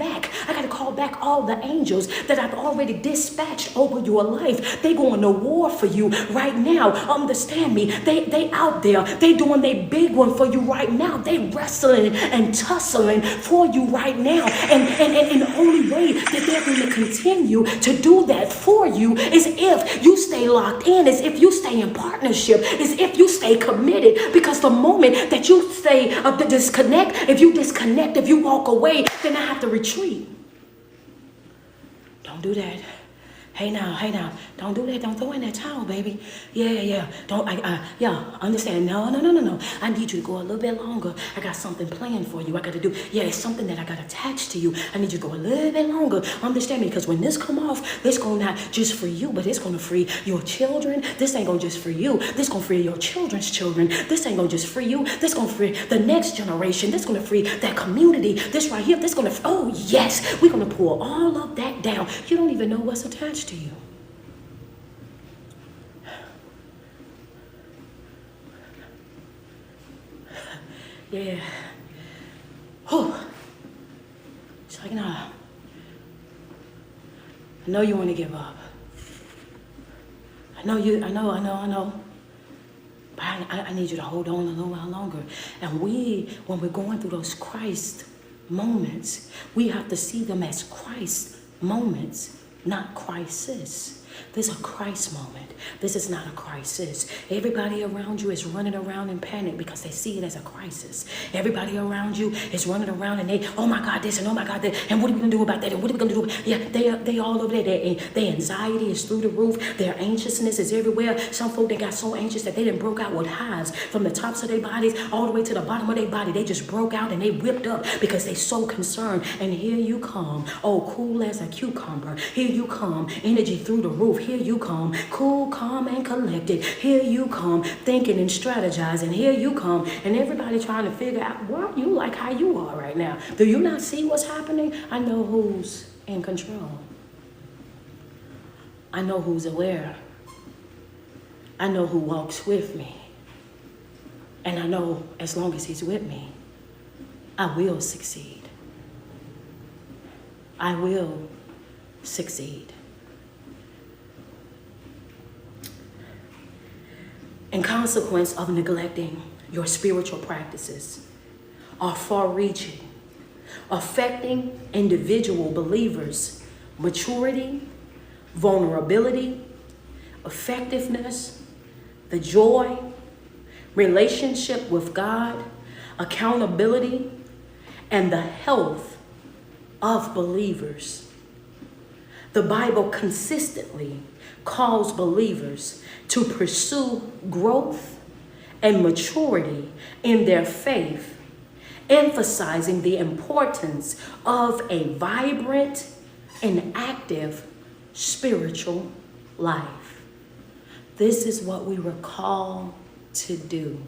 back all the angels that I've already dispatched over your life. They going to war for you right now. Understand me. They out there. They doing their big one for you right now. They wrestling and tussling for you right now. And the only way that they're going to continue to do that for you is if you stay locked in, is if you stay in partnership, is if you stay committed. Because the moment that you stay if you disconnect, if you walk away, then I have to retreat. Don't do that. Hey now, don't do that. Don't throw in that towel, baby. Yeah. Understand. No. I need you to go a little bit longer. I got something planned for you. I got to do. Yeah, it's something that I got attached to you. I need you to go a little bit longer. Understand me? Because when this come off, this going not just for you, but it's going to free your children. This ain't going just for you. This going to free your children's children. This ain't going just free you. This going to free the next generation. This going to free that community. This right here, this going to, oh yes, we're going to pour all of that down. You don't even know what's attached to you. Yeah. Oh. It's like, nah. I know you want to give up. I know. But I need you to hold on a little while longer. And when we're going through those Christ moments. We have to see them as Christ moments, not crisis. This is a Christ moment. This is not a crisis. Everybody around you is running around in panic because they see it as a crisis. Everybody around you is running around and they, oh my God, this and oh my God, that, and what are we gonna do about that? And what are we gonna do? Yeah, they all over there. Their anxiety is through the roof. Their anxiousness is everywhere. Some folk, they got so anxious that they done broke out with hives from the tops of their bodies all the way to the bottom of their body. They just broke out and they whipped up because they so concerned. And here you come, oh, cool as a cucumber. Here you come, energy through the roof. Here you come, cool, calm, and collected. Here you come, thinking and strategizing. Here you come, and everybody trying to figure out why you like how you are right now. Do you not see what's happening? I know who's in control. I know who's aware. I know who walks with me. And I know as long as he's with me, I will succeed. I will succeed. In consequence of neglecting your spiritual practices are far-reaching, affecting individual believers' maturity, vulnerability, effectiveness, the joy, relationship with God, accountability, and the health of believers. The Bible consistently calls believers to pursue growth and maturity in their faith, emphasizing the importance of a vibrant and active spiritual life. This is what we were called to do.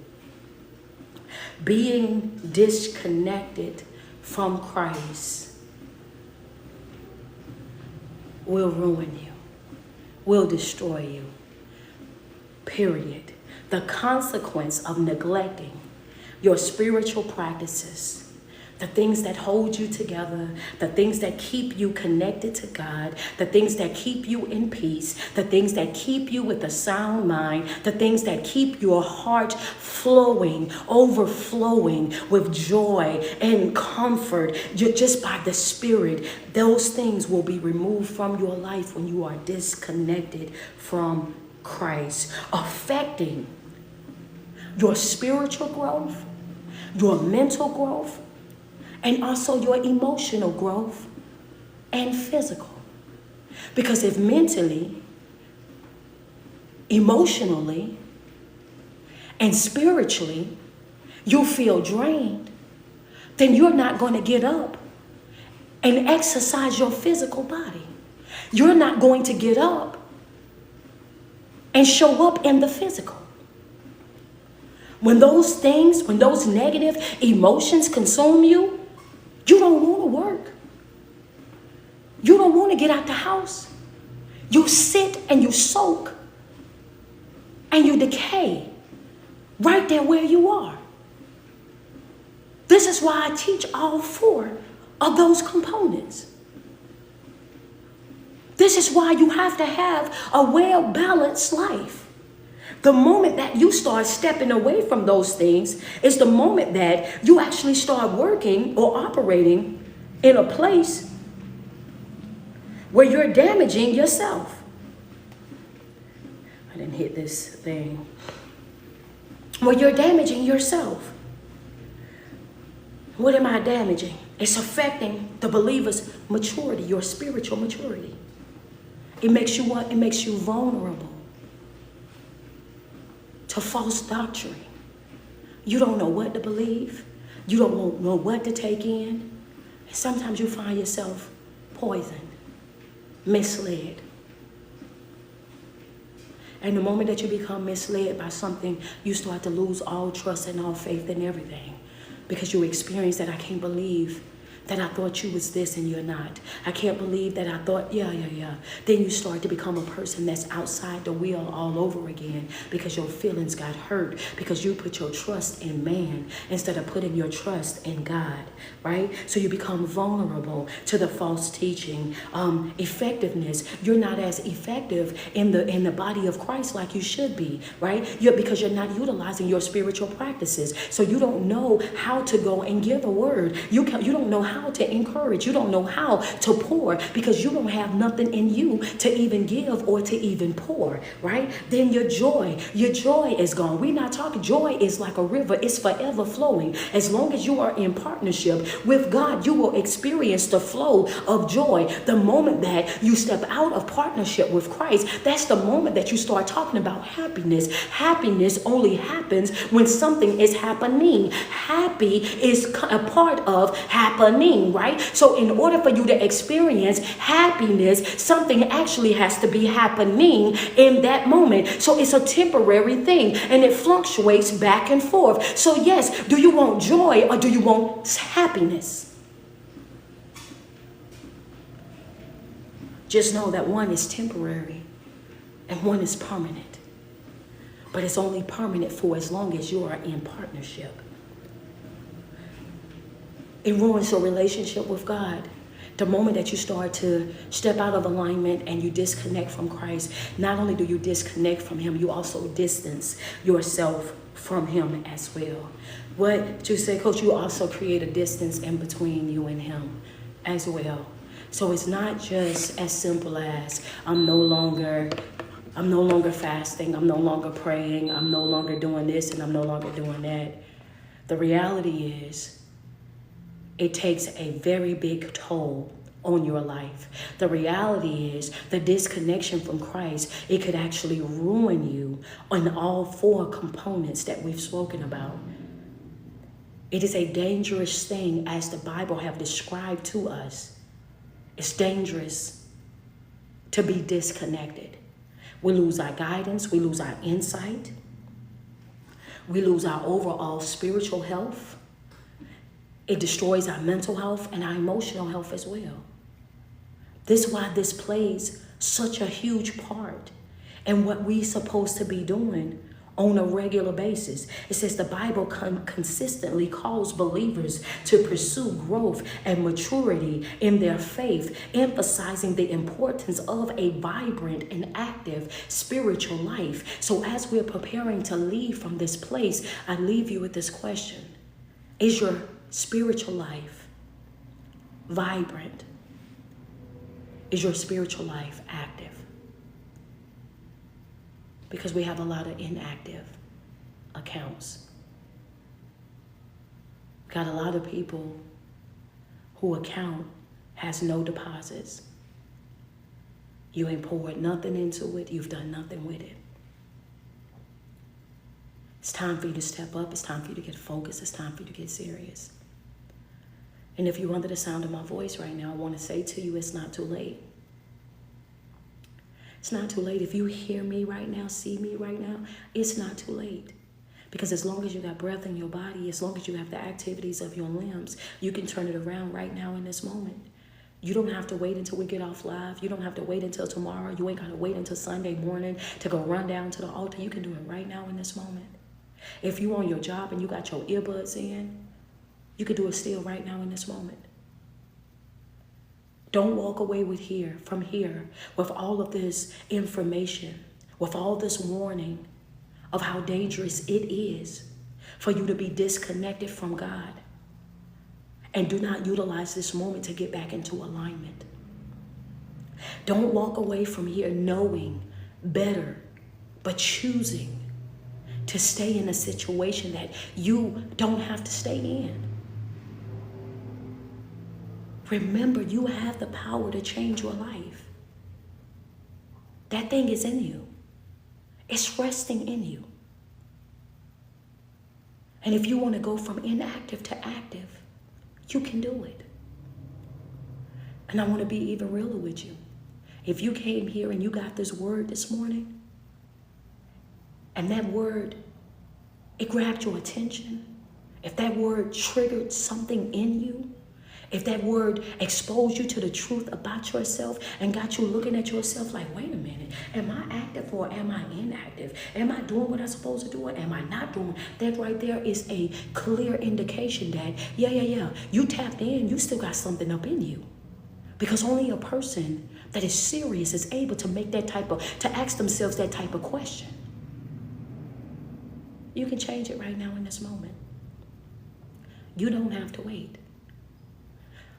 Being disconnected from Christ will ruin you, will destroy you. Period. The consequence of neglecting your spiritual practices, the things that hold you together, the things that keep you connected to God, the things that keep you in peace, the things that keep you with a sound mind, the things that keep your heart flowing, overflowing with joy and comfort just by the Spirit. Those things will be removed from your life when you are disconnected from Christ, affecting your spiritual growth, your mental growth, and also your emotional growth and physical. Because if mentally, emotionally, and spiritually you feel drained, then you're not going to get up and exercise your physical body. You're not going to get up and show up in the physical. When those things, when those negative emotions consume you, you don't want to work. You don't want to get out the house. You sit and you soak and you decay right there where you are. This is why I teach all four of those components. This is why you have to have a well-balanced life. The moment that you start stepping away from those things is the moment that you actually start working or operating in a place where you're damaging yourself. I didn't hit this thing. Where you're damaging yourself. What am I damaging? It's affecting the believer's maturity, your spiritual maturity. It makes you what? It makes you vulnerable to false doctrine. You don't know what to believe. You don't know what to take in. And sometimes you find yourself poisoned, misled. And the moment that you become misled by something, you start to lose all trust and all faith in everything. Because you experience that I can't believe that I thought you was this and you're not. I can't believe that I thought, yeah. Then you start to become a person that's outside the wheel all over again because your feelings got hurt because you put your trust in man instead of putting your trust in God, right? So you become vulnerable to the false teaching. Effectiveness, you're not as effective in the body of Christ like you should be, right? Because you're not utilizing your spiritual practices. So you don't know how to go and give a word. You don't know how to encourage. You don't know how to pour because you don't have nothing in you to even give or to even pour, right? Then your joy is gone. We're not talking, joy is like a river. It's forever flowing. As long as you are in partnership with God, you will experience the flow of joy. The moment that you step out of partnership with Christ, that's the moment that you start talking about happiness. Happiness only happens when something is happening. Happy is a part of happening, right? So in order for you to experience happiness, something actually has to be happening in that moment. So it's a temporary thing and it fluctuates back and forth. So yes, do you want joy or do you want happiness? Just know that one is temporary and one is permanent. But it's only permanent for as long as you are in partnership. It ruins your relationship with God. The moment that you start to step out of alignment and you disconnect from Christ, not only do you disconnect from him, you also distance yourself from him as well. What you say, Coach, you also create a distance in between you and him as well. So it's not just as simple as I'm no longer fasting, I'm no longer praying, I'm no longer doing this and I'm no longer doing that. The reality is it takes a very big toll on your life. The reality is the disconnection from Christ, it could actually ruin you on all four components that we've spoken about. It is a dangerous thing as the Bible have described to us. It's dangerous to be disconnected. We lose our guidance, we lose our insight, we lose our overall spiritual health. It destroys our mental health and our emotional health as well. This is why this plays such a huge part in what we're supposed to be doing on a regular basis. It says the Bible consistently calls believers to pursue growth and maturity in their faith, emphasizing the importance of a vibrant and active spiritual life. So as we're preparing to leave from this place, I leave you with this question. Is your spiritual life vibrant? Is your spiritual life active? Because we have a lot of inactive accounts. Got a lot of people who account has no deposits. You ain't poured nothing into it. You've done nothing with it. It's time for you to step up. It's time for you to get focused. It's time for you to get serious. And if you're under the sound of my voice right now, I want to say to you, it's not too late. It's not too late. If you hear me right now, see me right now, it's not too late. Because as long as you got breath in your body, as long as you have the activities of your limbs, you can turn it around right now in this moment. You don't have to wait until we get off live. You don't have to wait until tomorrow. You ain't got to wait until Sunday morning to go run down to the altar. You can do it right now in this moment. If you on your job and you got your earbuds in, you can do it still right now in this moment. Don't walk away from here with all of this information, with all this warning of how dangerous it is for you to be disconnected from God. And do not utilize this moment to get back into alignment. Don't walk away from here knowing better, but choosing to stay in a situation that you don't have to stay in. Remember, you have the power to change your life. That thing is in you. It's resting in you. And if you want to go from inactive to active, you can do it. And I want to be even realer with you. If you came here and you got this word this morning, and that word, it grabbed your attention, if that word triggered something in you, If that word exposed you to the truth about yourself and got you looking at yourself like, wait a minute, am I active or am I inactive? Am I doing what I'm supposed to do or am I not doing? That right there is a clear indication that, yeah, you tapped in, you still got something up in you. Because only a person that is serious is able to make to ask themselves that type of question. You can change it right now in this moment. You don't have to wait.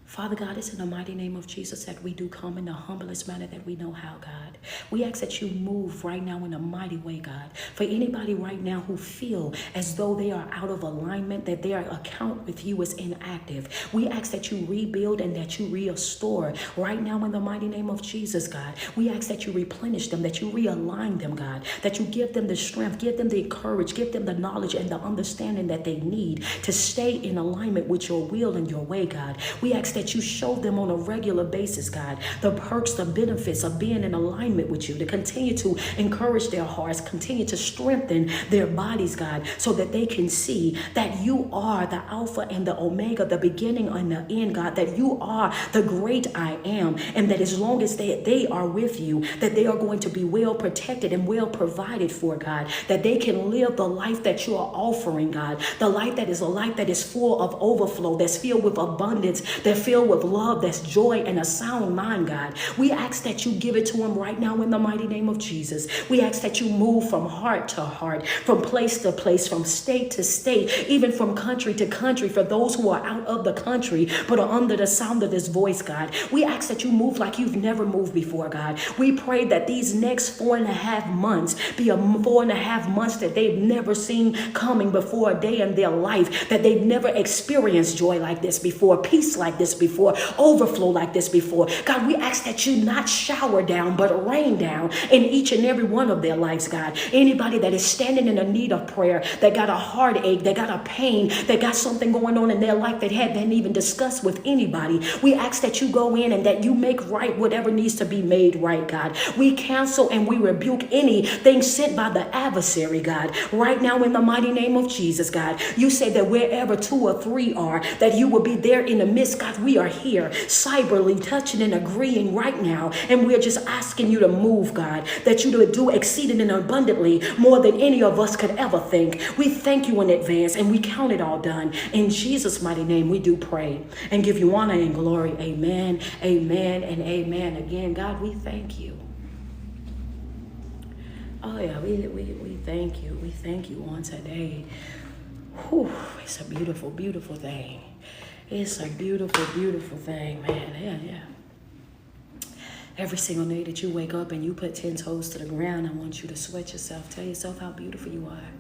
Father God, it's in the mighty name of Jesus that we do come in the humblest manner that we know how, God. We ask that you move right now in a mighty way, God. For anybody right now who feel as though they are out of alignment, that their account with you is inactive, we ask that you rebuild and that you restore right now in the mighty name of Jesus, God. We ask that you replenish them, that you realign them, God, that you give them the strength, give them the courage, give them the knowledge and the understanding that they need to stay in alignment with your will and your way, God. We ask that you show them on a regular basis, God, the perks, the benefits of being in alignment with you, to continue to encourage their hearts, continue to strengthen their bodies, God, so that they can see that you are the Alpha and the Omega, the beginning and the end, God, that you are the great I am, and that as long as they are with you, that they are going to be well protected and well provided for, God, that they can live the life that you are offering, God, the life that is a life that is full of overflow, that's filled with abundance, that's filled with love, that's joy and a sound mind, God. We ask that you give it to them right now in the mighty name of Jesus. We ask that you move from heart to heart, from place to place, from state to state, even from country to country, for those who are out of the country but are under the sound of this voice, God. We ask that you move like you've never moved before, God. We pray that these next 4.5 months be a 4.5 months that they've never seen coming before a day in their life, that they've never experienced joy like this before, peace like this before, overflow like this before. God, we ask that you not shower down, but rain down in each and every one of their lives, God. Anybody that is standing in the need of prayer, that got a heartache, that got a pain, that got something going on in their life that hadn't even discussed with anybody, we ask that you go in and that you make right whatever needs to be made right, God. We cancel and we rebuke anything sent by the adversary, God, right now in the mighty name of Jesus, God. You say that wherever 2 or 3 are, that you will be there in the midst, God. We are here cyberly touching and agreeing right now, and we're just asking you to move, God, that you do exceeding and abundantly more than any of us could ever think. We thank you in advance and we count it all done. In Jesus' mighty name we do pray and give you honor and glory. Amen, amen, and amen. Again, God, we thank you. Oh yeah, we thank you. We thank you on today. Whew, it's a beautiful, beautiful thing. It's a beautiful, beautiful thing, man. Yeah. Every single day that you wake up and you put 10 toes to the ground, I want you to sweat yourself. Tell yourself how beautiful you are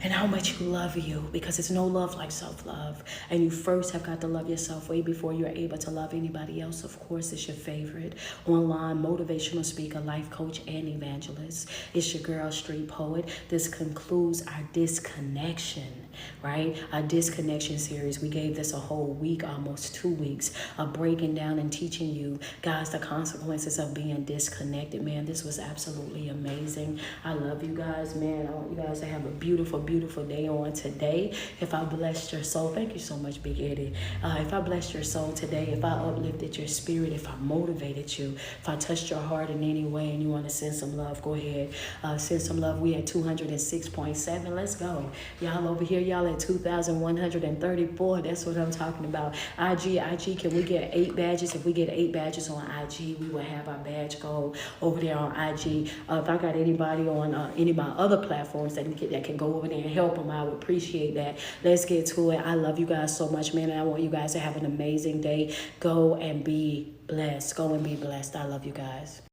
and how much you love you, because it's no love like self-love. And you first have got to love yourself way before you're able to love anybody else. Of course, it's your favorite online motivational speaker, life coach, and evangelist. It's your girl, Street Poet. This concludes our disconnection, right? Our disconnection series. We gave this a whole week, almost 2 weeks, of breaking down and teaching you guys the consequences of being disconnected. Man, this was absolutely amazing. I love you guys, man. I want you guys to have a beautiful, beautiful day on today. If I blessed your soul, thank you so much, Big Eddie. If I blessed your soul today, if I uplifted your spirit, if I motivated you, if I touched your heart in any way and you want to send some love, go ahead. Send some love. We at 206.7. Let's go. Y'all over here, y'all at 2,134. That's what I'm talking about. IG, can we get 8 badges? If we get 8 badges on IG, we will have our badge goal over there on IG. If I got anybody on any of my other platforms that can go over there and help them, I would appreciate that. Let's get to it. I love you guys so much, man, and I want you guys to have an amazing day. Go and be blessed. Go and be blessed. I love you guys.